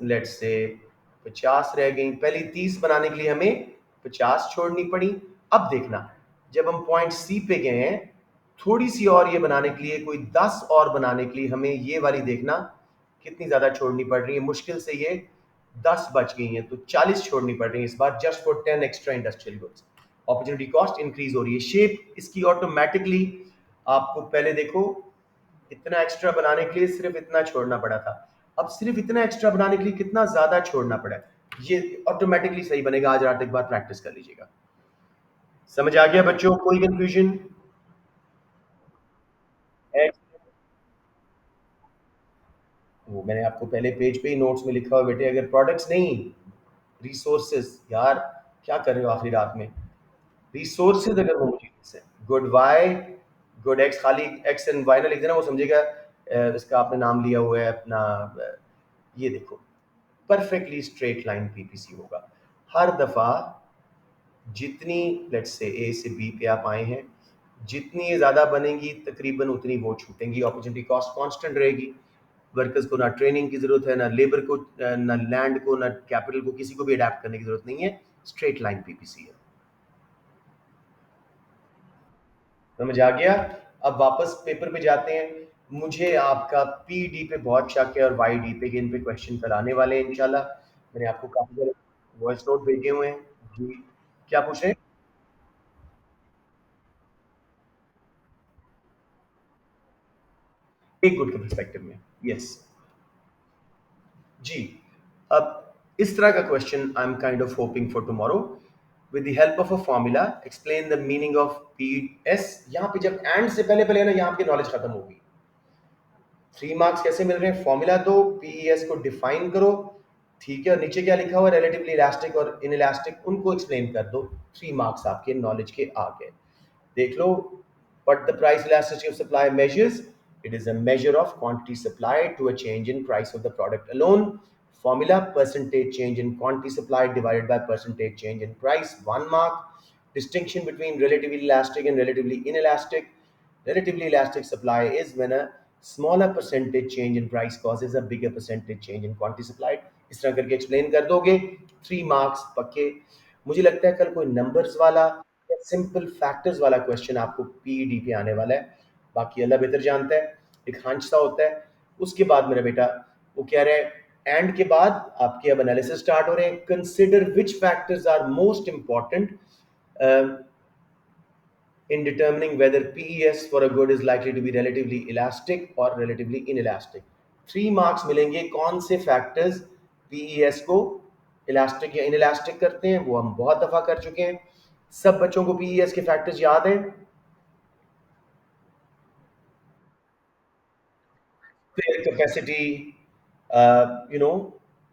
लेट्स से 50 रह गई। पहली 30 बनाने के लिए हमें 50 छोड़नी पड़ी। अब देखना, जब हम पॉइंट सी पे गए हैं, थोड़ी सी और ये बनाने के लिए, कोई 10 और बनाने के लिए हमें ये वाली देखना कितनी ज्यादा छोड़नी पड़ रही है। मुश्किल से ये 10 बच गई हैं, तो 40 छोड़नी पड़ रही है इस बार, just for 10 extra industrial goods. Opportunity cost increase हो रही है। शेप इसकी ऑटोमेटिकली, आपको पहले देखो, इतना एक्स्ट्रा बनाने के लिए सिर्फ इतना छोड़ना पड़ा था, अब सिर्फ इतना एक्स्ट्रा बनाने के लिए कितना ज्यादा छोड़ना पड़ा है। ये ऑटोमेटिकली सही बनेगा। आज रात एक बार प्रैक्टिस कर लीजिएगा। समझ आ गया बच्चों? कोई कंफ्यूजन? वो मैंने आपको पहले पेज पे ही नोट्स में लिखा हुआ बेटे, अगर प्रोडक्ट्स नहीं, रिसोर्सेज। यार क्या कर रहे हो आखिरी रात में? रिसोर्सेज अगर होमोजेनियस है, गुड वाई, गुड एक्स, खाली एक्स एंड वाई ना लिख देना, वो समझेगा इसका आपने नाम लिया हुआ है अपना। ये देखो, परफेक्टली स्ट्रेट लाइन पीपीसी होगा हर दफा। जितनी लेट्स से ए से बी पे आप आए हैं, जितनी ये ज़्यादा बनेंगी तकरीबन उतनी वो छूटेंगी। अपॉर्चुनिटी कॉस्ट कांस्टेंट रहेगी। वर्कर्स को ना ट्रेनिंग की ज़रूरत है, ना लेबर को, ना लैंड को, ना कैपिटल को, किसी को भी अडेप्ट करने की ज़रूरत नहीं है। स्ट्रेट लाइन पीपीसी है। समझ आ गया? अब वापस पेपर पे जाते हैं। मुझे आपका पी डी पे बहुत शक है और वाई डी पे, कि इन पे क्वेश्चन कराने वाले हैं इंशाल्लाह। मैंने आपको काफ़ी सारे वॉइस नोट भेजे हुए हैं जी। क्या पूछ रहे हैं? एक गुड के परस्पेक्टिव में, यस। जी। अब इस तरह का question I am kind of hoping for tomorrow. With the help of a formula explain the meaning of P S. यहाँ पे जब एंड से पहले पहले ना, यहाँ पे नॉलेज खत्म होगी। 3 मार्क्स कैसे मिल रहे हैं? फॉर्मूला दो, पीईएस को डिफाइन करो, ठीक है, और नीचे क्या लिखा हुआ है, रिलेटिवली इलास्टिक और इनइलास्टिक, उनको एक्सप्लेन कर दो। 3 मार्क्स आपके नॉलेज के आ गए। देख लो, what the price elasticity of supply measures. It is a measure of quantity supplied to a change in price of the product alone. Formula: percentage change in quantity supplied divided by percentage change in price. 1 mark. Distinction between relatively elastic and relatively inelastic. Relatively elastic supply is when a smaller percentage change in price causes a bigger percentage change in quantity supplied. इस तरह करके explain कर दोगे, 3 marks पक्के। मुझे लगता है कल कोई नंबर्स वाला या सिंपल फैक्टर्स वाला क्वेश्चन आपको पीईडी पे आने वाला है। बाकी अल्लाह बेहतर जानता है। एक हांसता होता है। उसके बाद मेरा बेटा वो कह रहा है, एंड के बाद आपके अब एनालिसिस स्टार्ट हो रहे हैं। Consider which factors are most important in determining whether PES for a good is likely to be relatively elastic or relatively inelastic. 3 marks मिलेंगे। कौन से फैक्टर्स PES को इलास्टिक या इनइलास्टिक करते हैं, वो हम बहुत दफा कर चुके हैं। सब बच्चों को PES के फैक्टर्स याद हैं? Their capacity,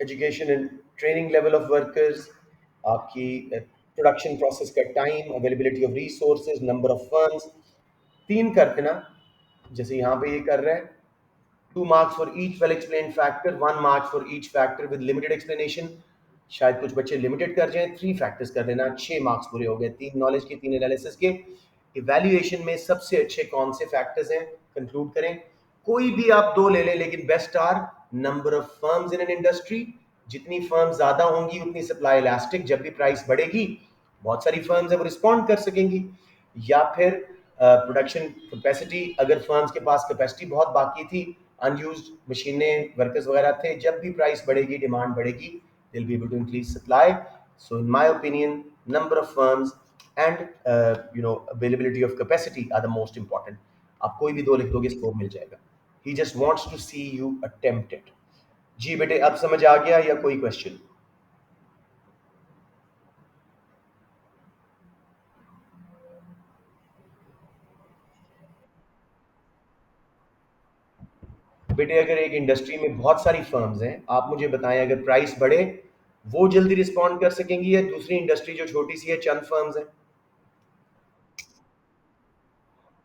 education and training level of workers, आपकी प्रोडक्शन प्रोसेस का time, availability of resources, number of firms. 3 करते ना, जैसे यहाँ पे ये कर रहे हैं। 2 marks for each well explained factor, 1 mark for each factor with limited explanation। शायद कुछ बच्चे लिमिटेड कर जाएं, 3 फैक्टर्स कर लेना, 6 मार्क्स पूरे हो गए। 3 नॉलेज के, 3 एनालिसिस के। इवैल्यूएशन में सबसे अच्छे कौन से फैक्टर्स हैं, कंक्लूड करें। कोई भी आप 2 ले लें, लेकिन best are number of firms in an industry. जितनी फर्म ज्यादा होंगी उतनी सप्लाई इलास्टिक, जब भी प्राइस बढ़ेगी बहुत सारी फर्म्स है वो रिस्पॉन्ड कर सकेंगी। या फिर प्रोडक्शन कैपेसिटी, अगर फर्म्स के पास कैपेसिटी बहुत बाकी थी, अनयूज्ड मशीनें, वर्कर्स वगैरह थे, जब भी प्राइस बढ़ेगी, डिमांड बढ़ेगी, they will be able to increase supply. So in my opinion, number of firms and availability of capacity are the most important. आप कोई भी 2 लिख दोगे, स्कोर मिल जाएगा। He just wants to see you attempt it. जी बेटे, अब समझ आ गया या कोई क्वेश्चन? बेटे, अगर एक इंडस्ट्री में बहुत सारी फर्म्स हैं, आप मुझे बताएं, अगर प्राइस बढ़े, वो जल्दी रिस्पॉन्ड कर सकेंगी, या दूसरी इंडस्ट्री जो छोटी सी है, चंद फर्म्स हैं,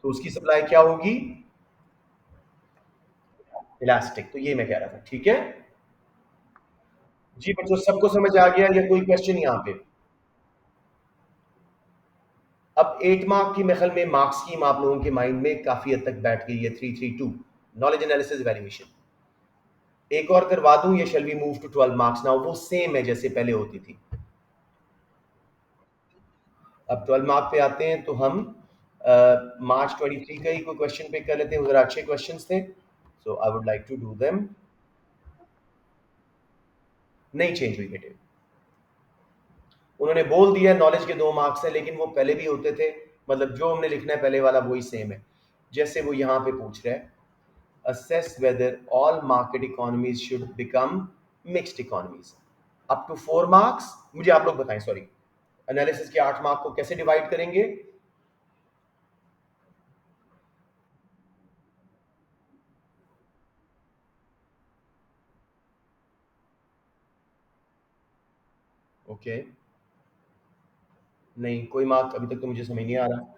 तो उसकी सप्लाई क्या होगी? इलास्टिक। तो ये मैं कह रहा था, ठीक है। जी बच्चों, सबको समझ आ गया या कोई क्वेश्चन यहाँ पे? अब 8 मार्क की महल में मार्क्स स्कीम आप लोगों के माइंड में काफी हद तक बैठ गई है। 332 नॉलेज एनालिसिस वैल्यूएशन एक और करवा दूं या shall we move to 12 marks now? वो सेम है जैसे पहले होती थी। अब 12 मार्क पे आते हैं तो हम मार्च 23 का ही कोई क्वेश्चन पिक कर लेते हैं, उधर अच्छे क्वेश्चंस थे, so I would like to do them. नहीं चेंज हुई बेटे, उन्होंने बोल दिया नॉलेज के 2 मार्क्स हैं, लेकिन वो पहले भी होते थे। मतलब जो हमने लिखना है पहले वाला वही सेम है। जैसे वो यहाँ पे पूछ रहे हैं, assess whether all market economies should become mixed economies, up to 4 marks. मुझे आप लोग बताएं, सॉरी, एनालिसिस के 8 मार्क को कैसे डिवाइड करेंगे? ओके, नहीं कोई मार्क अभी तक तो मुझे समझ नहीं आ रहा।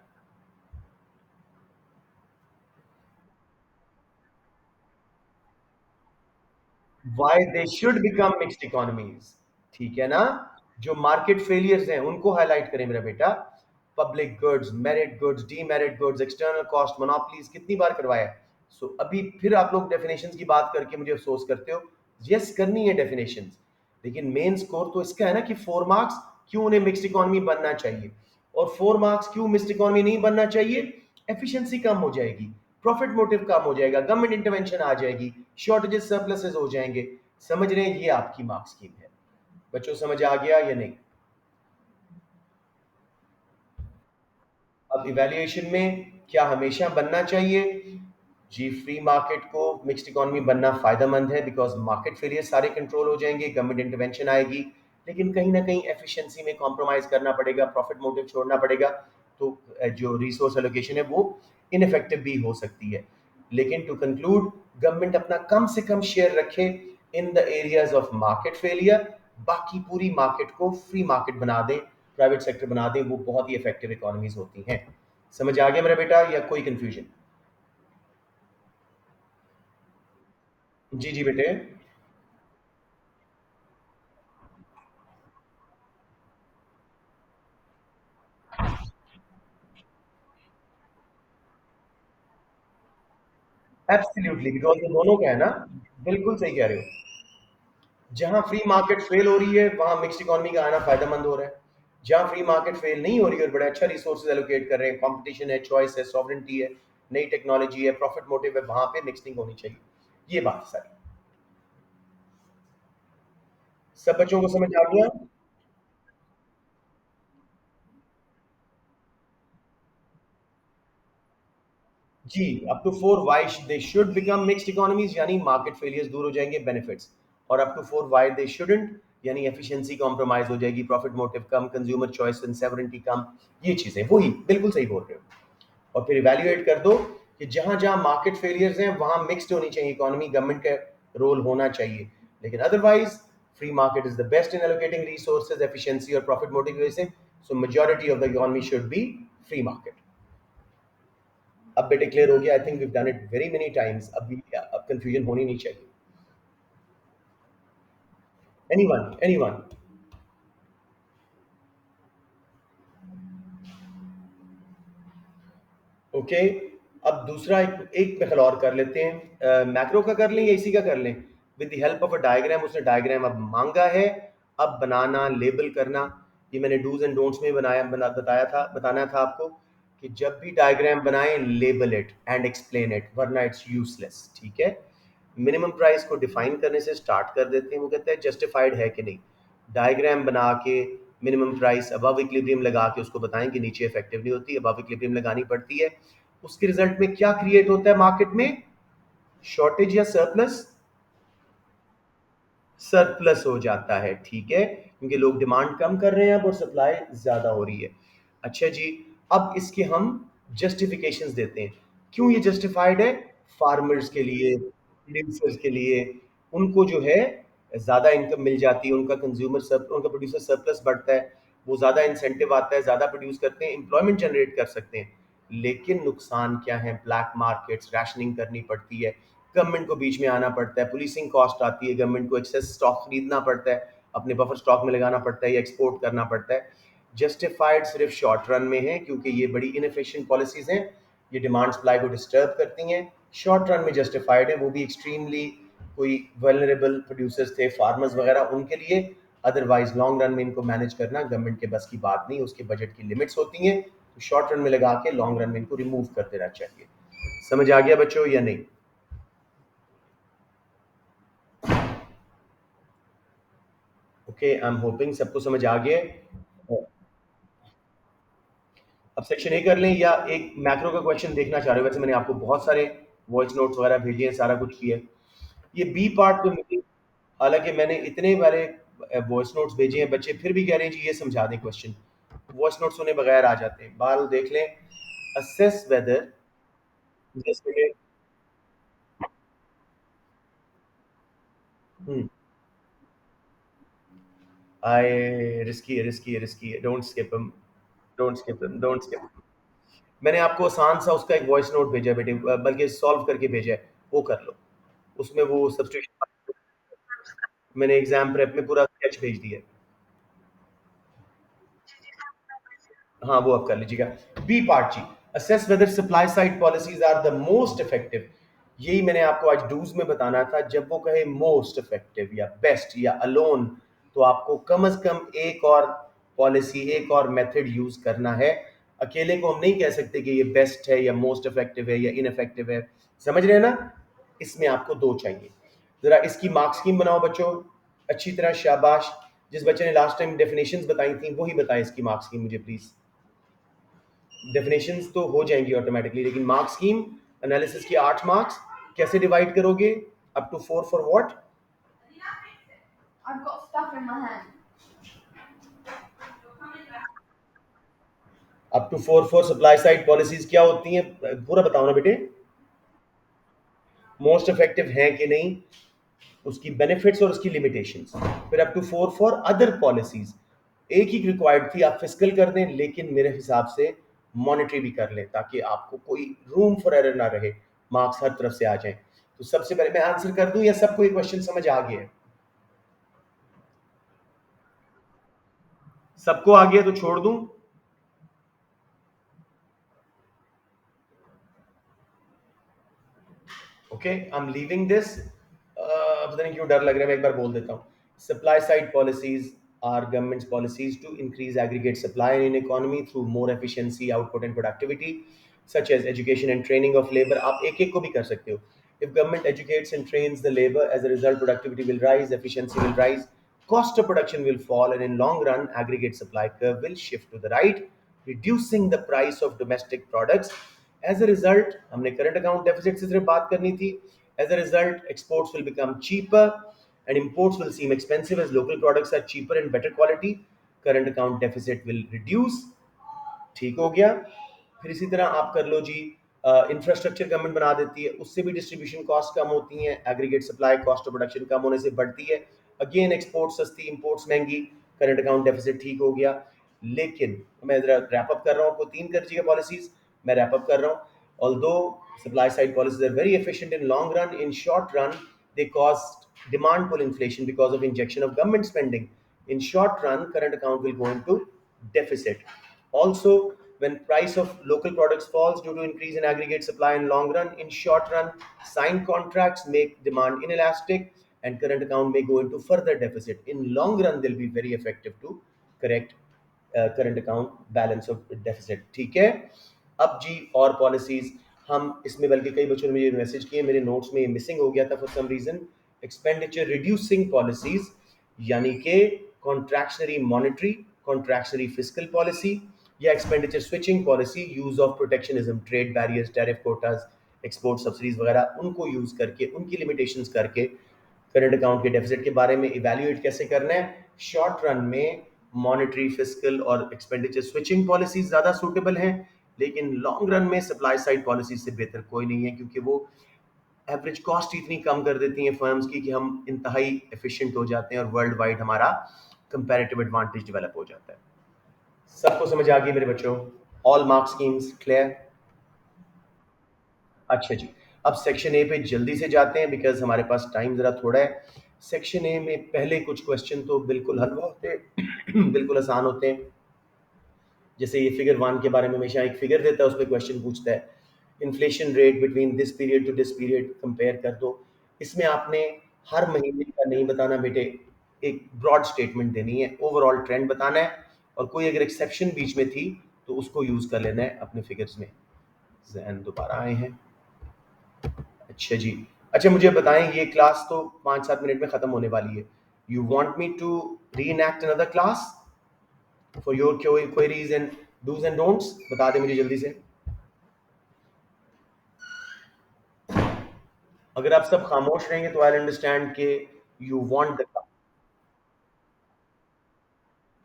Why they should become mixed economies, ठीक है ना? जो मार्केट फेलियर्स हैं उनको हाईलाइट करें मेरा बेटा। Public goods, merit goods, demerit goods, external cost, monopolies, कितनी बार करवाया? सो अभी फिर आप लोग डेफिनेशंस की बात करके मुझे अफसोस करते हो। यस करनी है डेफिनेशंस, लेकिन मेन स्कोर तो इसका है ना कि 4 मार्क्स क्यों उन्हें मिक्स्ड इकोनॉमी बनना चाहिए, और 4 मार्क्स क्यों मिक्स्ड इकोनॉमी नहीं बनना चाहिए? एफिशिएंसी कम हो जाएगी, प्रॉफिट मोटिव कम हो जाएगा, गवर्नमेंट इंटरवेंशन आ जाएगी, शॉर्टेजेस सरप्लसेस हो जाएंगे। समझ रहे हैं? ये आपकी मार्क्स स्कीम है। बच्चों समझ आ गया या नहीं? अब इवैल्यूएशन में क्या हमेशा बनना चाहिए? जी, फ्री मार्केट को मिक्स्ड इकोनॉमी बनना फायदेमंद है, बिकॉज मार्केट फेलियर सारे कंट्रोल हो जाएंगे, गवर्नमेंट इंटरवेंशन आएगी। लेकिन कहीं ना कहीं एफिशिएंसी में कॉम्प्रोमाइज करना पड़ेगा, प्रॉफिट मोटिव छोड़ना पड़ेगा, तो जो रिसोर्स एलोकेशन है वो इनफेक्टिव भी हो सकती है। लेकिन टू कंक्लूड, गवर्नमेंट अपना कम से कम शेयर रखे in the areas of market failure, बाकी पूरी मार्केट को फ्री मार्केट बना दें, प्राइवेट सेक्टर बना दें, वो बहुत ही इफेक्टिव इकोनॉमीज होती हैं। समझ आ गया मेरा बेटा या कोई कंफ्यूजन? जी जी बेटे। एब्सोल्युटली, बिकॉज ये दोनों का है ना। बिल्कुल सही कह रहे हो। जहां फ्री मार्केट फेल हो रही है वहां मिक्स्ड इकोनॉमी का आना फायदेमंद हो रहा है। जहां फ्री मार्केट फेल नहीं हो रही है और बड़ा अच्छा रिसोर्सेज एलोकेट कर रहे हैं, कंपटीशन है, चॉइस है, सॉवरेंटी है, नई टेक्नोलॉजी है, प्रॉफिट मोटिव है, वहां पे मिक्सिंग होनी चाहिए। ये बात सारी। सब बच्चों को समझ आ गया? जी, up to 4 why they should become mixed economies, यानी मार्केट फेलियर्स दूर हो जाएंगे, बेनिफिट्स। और up to 4 why they shouldn't, यानी एफिशिएंसी कॉम्प्रोमाइज हो जाएगी, प्रॉफिट मोटिव कम, कंज्यूमर चॉइस एंड सेवरेंटी कम। ये चीजें वही बिल्कुल सही बोल रहे हो। और फिर इवैल्यूएट कर दो कि जहां जहां मार्केट फेलियर्स हैं वहां मिक्स्ड होनी चाहिए इकोनॉमी, गवर्नमेंट का रोल होना चाहिए। लेकिन otherwise free market is the best in allocating resources, efficiency और प्रॉफिट मोटिव की वजह से। So majority of the economy should be free market. अब बेटे क्लियर हो गया? I think we done it very many times, अब कंफ्यूजन होनी नहीं चाहिए। Anyone anyone? ओके, अब दूसरा एक पहल और कर लेते हैं। मैक्रो का कर लें या इसी का कर लें? With the help of a diagram, उसने डायग्राम अब मांगा है। अब बनाना, लेबल करना, ये मैंने डूज एंड डोंट्स में बताया था, बताना था आपको कि जब भी डायग्राम बनाएं label it and explain it, वरना इट्स यूजलेस। ठीक है? मिनिमम प्राइस को डिफाइन करने से स्टार्ट कर देते हैं। वो कहते हैं जस्टिफाइड है कि नहीं। डायग्राम बना के मिनिमम प्राइस अबव इक्विलिब्रियम लगा के उसको बताएं कि नीचे इफेक्टिव नहीं होती, अबव इक्विलिब्रियम लगानी पड़ती है। उसके रिजल्ट में क्या क्रिएट होता है मार्केट में? शॉर्टेज या सरप्लस? सरप्लस हो जाता है, ठीक है, क्योंकि लोग डिमांड कम कर रहे हैं अब और सप्लाई ज्यादा हो रही है। अच्छा जी, अब इसके हम जस्टिफिकेशंस देते हैं। क्यों ये जस्टिफाइड है? फार्मर्स के लिए, प्रोड्यूसर्स के लिए, उनको जो है ज्यादा इनकम मिल जाती है, उनका कंज्यूमर सब, उनका प्रोड्यूसर सरप्लस बढ़ता है, वो ज्यादा इंसेंटिव आता है, ज्यादा प्रोड्यूस करते हैं, एम्प्लॉयमेंट जनरेट कर सकते हैं। लेकिन नुकसान क्या है? ब्लैक मार्केट्स, रैशनिंग करनी पड़ती है, गवर्नमेंट को बीच में आना पड़ता है, पुलिसिंग कॉस्ट आती है, गवर्नमेंट को एक्सेस स्टॉक खरीदना पड़ता है, अपने बफर स्टॉक में लगाना पड़ता है या एक्सपोर्ट करना पड़ता है। जस्टिफाइड सिर्फ शॉर्ट रन में है क्योंकि ये बड़ी इनएफिशिएंट पॉलिसीज हैं, ये डिमांड सप्लाई को डिस्टर्ब करती हैं। शॉर्ट रन में जस्टिफाइड है, वो भी एक्सट्रीमली कोई वल्नरेबल प्रोड्यूसर्स थे, फार्मर्स वगैरह, उनके लिए। अदरवाइज लॉन्ग रन में इनको मैनेज करना गवर्नमेंट के बस की बात नहीं, उसके बजट की लिमिट्स होती हैं, तो शॉर्ट रन में लगा के लॉन्ग रन में इनको रिमूव कर देना चाहिए। समझ आ गया बच्चों या नहीं? ओके, आई एम होपिंग सबको समझ आ गया। अब सेक्शन ए कर लें या एक मैक्रो का क्वेश्चन देखना चाह रहे हो? वैसे मैंने आपको बहुत सारे वॉइस नोट्स वगैरह भेजे हैं, सारा कुछ किया है। ये बी पार्ट तो मुझे, हालांकि मैंने इतने वाले वॉइस नोट्स भेजे हैं, बच्चे फिर भी कह रहे हैं जी ये समझा दें क्वेश्चन। वॉइस नोट सुने बगैर आ जाते हैं। बाहर देख लें। असेस वेदर, जैसे आई, रिस्की है, रिस्की है, रिस्की है, don't skip him, don't skip him, don't skip. मैंने आपको आसान सा उसका एक वॉइस नोट भेजा है बेटे, बल्कि सॉल्व करके भेजा है, वो कर लो। उसमें वो सब्सटीट्यूशन मैंने एग्जाम प्रेप में पूरा स्केच भेज दिया है। हाँ, वो आप कर लीजिएगा। बी पार्ट जी, assess whether supply side policies are the most effective. यही मैंने आपको आज डूज में बताना था। जब वो कहे मोस्ट इफेक्टिव या बेस्ट या अलोन, तो आपको कम से कम एक और पॉलिसी, एक और मेथड यूज करना है। अकेले को हम नहीं कह सकते कि ये बेस्ट है या मोस्ट इफेक्टिव है या इनइफेक्टिव है। समझ रहे हैं ना? इसमें आपको दो चाहिए। जरा इसकी मार्क स्कीम बनाओ बच्चों, अच्छी तरह, शाबाश। जिस बच्चे ने लास्ट टाइम डेफिनेशंस बताई थी वही बताएं इसकी मार्क स्कीम मुझे प्लीज। डेफिनेशंस तो हो जाएंगी ऑटोमेटिकली, लेकिन मार्क्स स्कीम, एनालिसिस की 8 मार्क्स कैसे डिवाइड करोगे? Up to 4 for what? I've got stuff in my hand. Up to 4 for supply side policies क्या होती हैं? पूरा बताओ ना बेटे। मोस्ट इफेक्टिव है कि नहीं, उसकी बेनिफिट्स और उसकी लिमिटेशंस। फिर up to 4 for other policies. एक ही रिक्वायर्ड थी, आप फिजिकल कर दें, लेकिन मेरे हिसाब से मॉनिटरी भी कर लें, ताकि आपको कोई रूम फॉर एरर ना रहे, मार्क्स हर तरफ से आ जाएं। तो सबसे पहले मैं आंसर कर दूं या सबको ये क्वेश्चन समझ आ गया है? सबको आ गया तो छोड़ दूं? Okay, I am leaving this. पता नहीं क्यों डर लग रहा है, मैं एक बार बोल देता हूँ। Supply side policies are government's policies to increase aggregate supply in economy through more efficiency, output and productivity, such as education and training of labor. आप एक एक को भी कर सकते हो। If government educates and trains the labor, as a result productivity will rise, efficiency will rise, cost of production will fall, and in long run aggregate supply curve will shift to the right, reducing the price of domestic products. As a result, हमने current account deficit से सिर्फ बात करनी थी। As a result, exports will become cheaper and imports will seem expensive as local products are cheaper and better quality. Current account deficit will reduce. ठीक हो गया। फिर इसी तरह आप कर लो जी, इंफ्रास्ट्रक्चर गवर्नमेंट बना देती है, उससे भी डिस्ट्रीब्यूशन कॉस्ट कम होती हैं, aggregate supply cost of production कम होने से बढ़ती है। अगेन एक्सपोर्ट सस्ती, इंपोर्ट्स महंगी, करंट अकाउंट डेफिसिट ठीक हो गया। लेकिन मैं जरा रैप अप कर रहा हूँ, आपको 3 कर दीजिएगा पॉलिसीज, मैं रैप अप कर रहा हूँ। Although supply side policies are very efficient in long run, in short run they caused demand pull inflation because of injection of government spending. In short run, current account will go into deficit. Also, when price of local products falls due to increase in aggregate supply in long run, in short run, signed contracts make demand inelastic and current account may go into further deficit. In long run, they'll be very effective to correct current account balance of deficit. ठीक है। अब जी और policies हम इसमें, बल्कि कई बच्चों ने मुझे मैसेज किए, मेरे नोट्स में ये मिसिंग हो गया था for some reason. Expenditure reducing policies, यानी कि contractionary monetary, contractionary fiscal policy, या expenditure switching policy, use of protectionism, trade barriers, tariff quotas, export subsidies वगैरह, उनको यूज करके, उनकी लिमिटेशंस करके करंट अकाउंट के डेफिसिट के बारे में इवैल्यूएट कैसे करना है। शॉर्ट रन में मॉनेटरी, फिजिकल और एक्सपेंडिचर स्विचिंग पॉलिसी ज़्यादा सूटेबल हैं, लेकिन लॉन्ग रन में सप्लाई साइड पॉलिसी से बेहतर कोई नहीं है, क्योंकि वो एवरेज कॉस्ट इतनी कम कर देती हैं फर्म्स की कि हम इंतहाई एफिशिएंट हो जाते हैं और वर्ल्ड वाइड हमारा कंपैरेटिव एडवांटेज डेवलप हो जाता है। सबको समझ आ गई मेरे बच्चों? All mark schemes clear? अच्छा जी, अब सेक्शन ए पे जल्दी से जाते हैं बिकॉज हमारे पास टाइम ज़रा थोड़ा है। सेक्शन ए में पहले कुछ क्वेश्चन तो बिल्कुल हलवा होते हैं बिल्कुल आसान होते हैं। जैसे ये फिगर 1 के बारे में हमेशा एक फिगर देता है, उस पर क्वेश्चन पूछता है inflation rate between this period to this period compare कर दो। इसमें आपने हर महीने का नहीं बताना बेटे, एक ब्रॉड स्टेटमेंट देनी है, ओवरऑल ट्रेंड बताना है, और कोई अगर एक्सेप्शन बीच में थी तो उसको यूज कर लेना है अपने फिगर्स में। जहन दोबारा आए हैं। अच्छा जी, अच्छा मुझे बताएं, ये क्लास तो 5-7 मिनट में खत्म होने वाली है। You want me to reenact another class for your queries and dos and don'ts? बता दें मुझे जल्दी से। अगर आप सब खामोश रहेंगे तो आई अंडरस्टैंड के यू वांट द,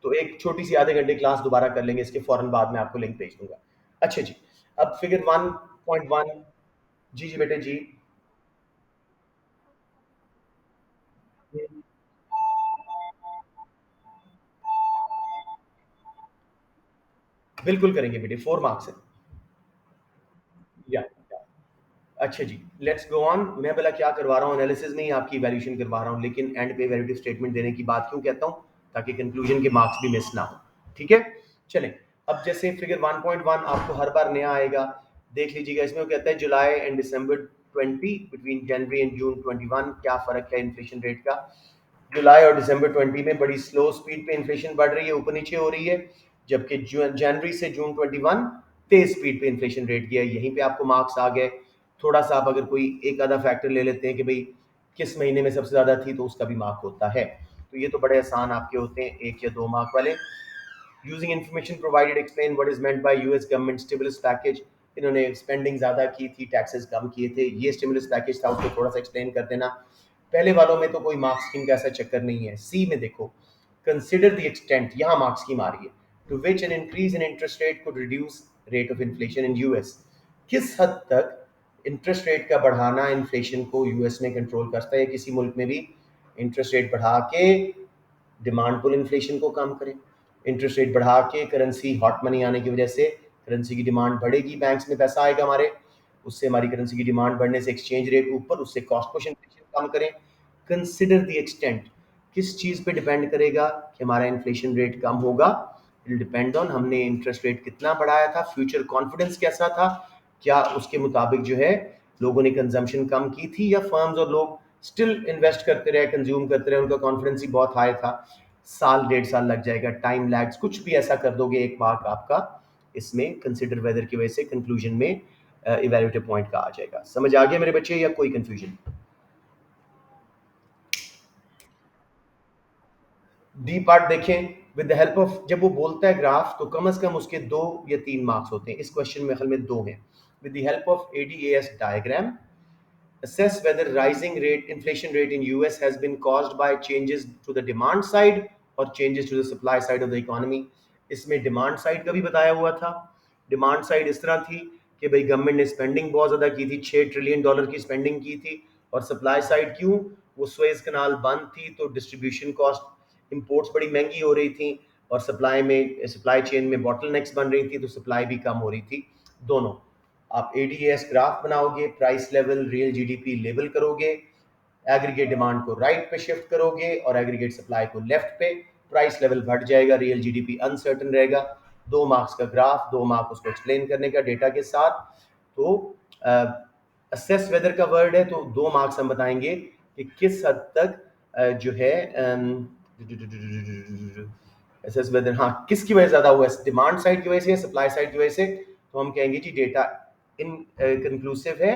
तो एक छोटी सी आधे घंटे क्लास दोबारा कर लेंगे, इसके फौरन बाद में आपको लिंक भेज दूंगा। अच्छा जी, अब फिगर 1.1। जी जी बेटे जी। बिल्कुल करेंगे बेटे, 4 मार्क्स है। या अच्छा जी, लेट्स गो ऑन। मैं भला क्या करवा रहा हूँ, एनालिसिस में ही आपकी वैल्यूएशन करवा रहा हूँ, लेकिन एंड पे वैल्यूटिव स्टेटमेंट देने की बात क्यों कहता हूँ, ताकि कंक्लूजन के मार्क्स भी मिस ना हो। ठीक है, चलें। अब जैसे फिगर 1.1 आपको हर बार नया आएगा, देख लीजिएगा। इसमें वो कहता है जुलाई एंड दिसंबर 20 बिटवीन जनवरी एंड जून 21 क्या फर्क है इन्फ्लेशन रेट का। जुलाई और दिसंबर 20 में बड़ी स्लो स्पीड पे इन्फ्लेशन बढ़ रही है, ऊपर नीचे हो रही है, जबकि जनवरी से जून 21 तेज स्पीड पे इन्फ्लेशन रेट किया है। यहीं पे आपको मार्क्स आ गए। थोड़ा सा आप अगर कोई एक आधा फैक्टर ले लेते हैं कि भाई किस महीने में सबसे ज़्यादा थी, तो उसका भी मार्क होता है। तो ये तो बड़े आसान आपके होते हैं, 1 या 2 मार्क वाले। Using information provided explain what is meant bye US government stimulus package. इन्होंने स्पेंडिंग ज़्यादा की थी, टैक्सेस कम किए थे, ये स्टिमुलस पैकेज था, उसको थोड़ा सा एक्सप्लेन कर देना। पहले वालों में तो कोई मार्क्स स्कीम का ऐसा चक्कर नहीं है। सी में देखो, कंसिडर द एक्सटेंट, यहाँ मार्क्स स्कीम आ रही है, to which an increase in interest rate could reduce rate of inflation in US. किस हद तक इंटरेस्ट रेट का बढ़ाना इन्फ्लेशन को यूएस में कंट्रोल करता है, किसी मुल्क में भी इंटरेस्ट रेट बढ़ा के डिमांड पुल इन्फ्लेशन को कम करें। इंटरेस्ट रेट बढ़ा के करेंसी हॉट मनी आने की वजह से करेंसी की डिमांड बढ़ेगी, बैंक्स में पैसा आएगा हमारे, उससे हमारी करेंसी की डिमांड बढ़ने से एक्सचेंज रेट ऊपर, उससे कॉस्ट पुश इन्फ्लेशन कम करें। कंसिडर द एक्सटेंट, किस चीज़ पे डिपेंड करेगा कि हमारा इन्फ्लेशन रेट कम होगा? इट डिपेंड ऑन हमने इंटरेस्ट रेट कितना बढ़ाया था, फ्यूचर कॉन्फिडेंस कैसा था, क्या उसके मुताबिक जो है लोगों ने कंजम्पशन कम की थी, या फर्म्स और लोग स्टिल इन्वेस्ट करते रहे, कंज्यूम करते रहे, उनका कॉन्फिडेंस ही बहुत हाई था। साल 1.5 साल लग जाएगा, टाइम लैग्स, कुछ भी ऐसा कर दोगे, 1 मार्क आपका इसमें कंसिडर वेदर की वजह से कंक्लूजन में इवैल्यूएटिव पॉइंट का आ जाएगा। समझ आ गया मेरे बच्चे, या कोई कंफ्यूजन? डी पार्ट देखें, विद द हेल्प ऑफ, जब वो बोलता है ग्राफ तो कम से कम उसके 2 या 3 मार्क्स होते हैं। इस क्वेश्चन में में 2 हैं। With the help of ADAS diagram assess whether rising rate inflation rate in US has been caused by changes to the demand side और changes to the supply side of the economy। इसमें demand side का भी बताया हुआ था। Demand side इस तरह थी कि भाई गवर्नमेंट ने स्पेंडिंग बहुत ज़्यादा की थी, $6 ट्रिलियन की स्पेंडिंग की थी। और सप्लाई साइड क्यों, वो स्वेज कनाल बंद थी, तो डिस्ट्रीब्यूशन कॉस्ट, इंपोर्ट्स बड़ी महंगी हो रही थी, और सप्लाई चेन में बॉटल नेक्स बन रही थी, तो सप्लाई भी कम हो रही थी। दोनों आप एडीएस ग्राफ बनाओगे, price level real GDP label करोगे, एग्रीगेट डिमांड को राइट पे शिफ्ट करोगे और एग्रीगेट सप्लाई को लेफ्ट पे, प्राइस लेवल बढ़ जाएगा, रियल जीडीपी अनसर्टन रहेगा। 2 मार्क्स का ग्राफ, 2 मार्क उसको एक्सप्लेन करने का डेटा के साथ। तो असेस वेदर का वर्ड है, तो 2 मार्क्स हम बताएंगे कि किस हद तक जो है असेस वेदर, हाँ किसकी वजह से ज़्यादा हुआ है, डिमांड साइड की वजह से या सप्लाई साइड की वजह से। तो हम कहेंगे जी डेटा इन कंक्लूसिव है,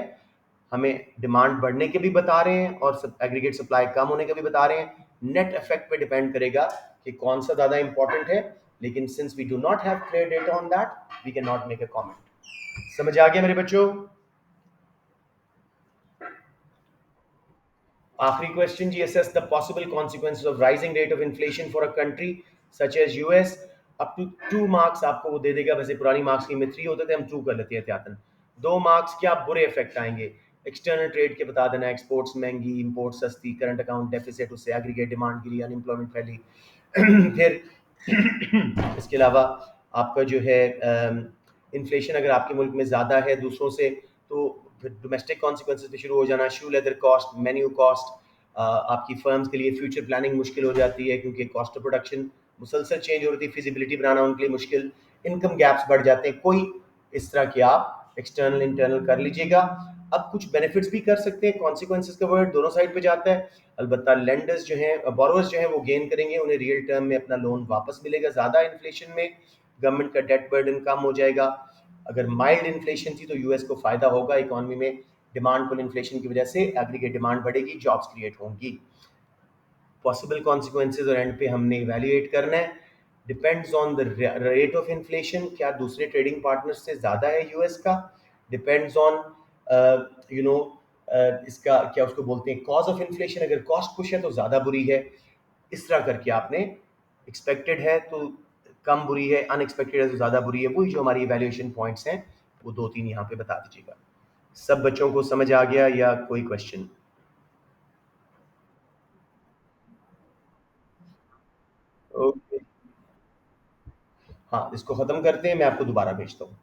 हमें डिमांड बढ़ने के भी बता रहे हैं और एग्रीगेट सप्लाई कम होने का भी बता रहे हैं। नेट इफेक्ट पे डिपेंड करेगा कि कौन सा ज़्यादा इंपॉर्टेंट है, लेकिन since we do not have clear data on that we can not make a comment. समझ आ गया मेरे बच्चों? आखिरी क्वेश्चन जी, assess the possible consequences of rising rate of inflation for a country such as US. Up to 2 marks आपको वो दे देगा, वैसे पुरानी मार्क्स की में 3 होते थे, हम 2 कर लेते हैं एहतियातन। 2 मार्क्स, क्या बुरे इफेक्ट आएंगे? एक्सटर्नल ट्रेड के बता देना, एक्सपोर्ट्स महंगी, इंपोर्ट सस्ती, करंट अकाउंट डेफिसिट, उससे एग्रीगेट डिमांड गिरी, अनएम्प्लॉयमेंट फैली। फिर इसके अलावा आपका जो है इन्फ्लेशन अगर आपके मुल्क में ज़्यादा है दूसरों से, तो फिर डोमेस्टिक कॉन्सिक्वेंसेस पे शुरू हो जाना, शू लेदर कॉस्ट, मेन्यू कॉस्ट, आपकी फर्म्स के लिए फ्यूचर प्लानिंग मुश्किल हो जाती है, क्योंकि कॉस्ट ऑफ प्रोडक्शन मुसलसल चेंज हो रही थी, फिजिबिलिटी बनाना उनके लिए मुश्किल। इनकम गैप्स बढ़ जाते हैं, कोई इस तरह के आप एक्सटर्नल इंटरनल कर लीजिएगा। अब कुछ बेनिफिट्स भी कर सकते हैं, कॉन्सिक्वेंसेज का वर्ड दोनों साइड पे जाता है। अलबत्ता लेंडर्स जो हैं, बोरोवर्स जो हैं, वो गेन करेंगे, उन्हें रियल टर्म में अपना लोन वापस मिलेगा ज़्यादा इन्फ्लेशन में, गवर्नमेंट का डेट बर्डन कम हो जाएगा। अगर माइल्ड इन्फ्लेशन थी तो यूएस को फ़ायदा होगा, इकॉनमी में डिमांड पुल इन्फ्लेशन की वजह से एग्रीगेट डिमांड बढ़ेगी, जॉब्स क्रिएट होंगी। पॉसिबल कॉन्सिक्वेंसेज और एंड पे हमने इवेल्युएट करना है। Depends on the rate of inflation, क्या दूसरे ट्रेडिंग पार्टनर्स से ज़्यादा है यूएस का। डिपेंड्स ऑन यू नो इसका क्या उसको बोलते हैं, कॉज ऑफ इन्फ्लेशन, अगर कॉस्ट पुश है तो ज़्यादा बुरी है। इस तरह करके आपने एक्सपेक्टेड है तो कम बुरी है, अनएक्सपेक्टेड है तो ज़्यादा बुरी है। वही जो हमारी इवेल्युएशन पॉइंट्स हैं वो 2-3 यहाँ पे बता दीजिएगा। सब बच्चों को समझ आ गया या कोई क्वेश्चन? ओके, हाँ, इसको ख़त्म करते हैं, मैं आपको दोबारा भेजता हूँ।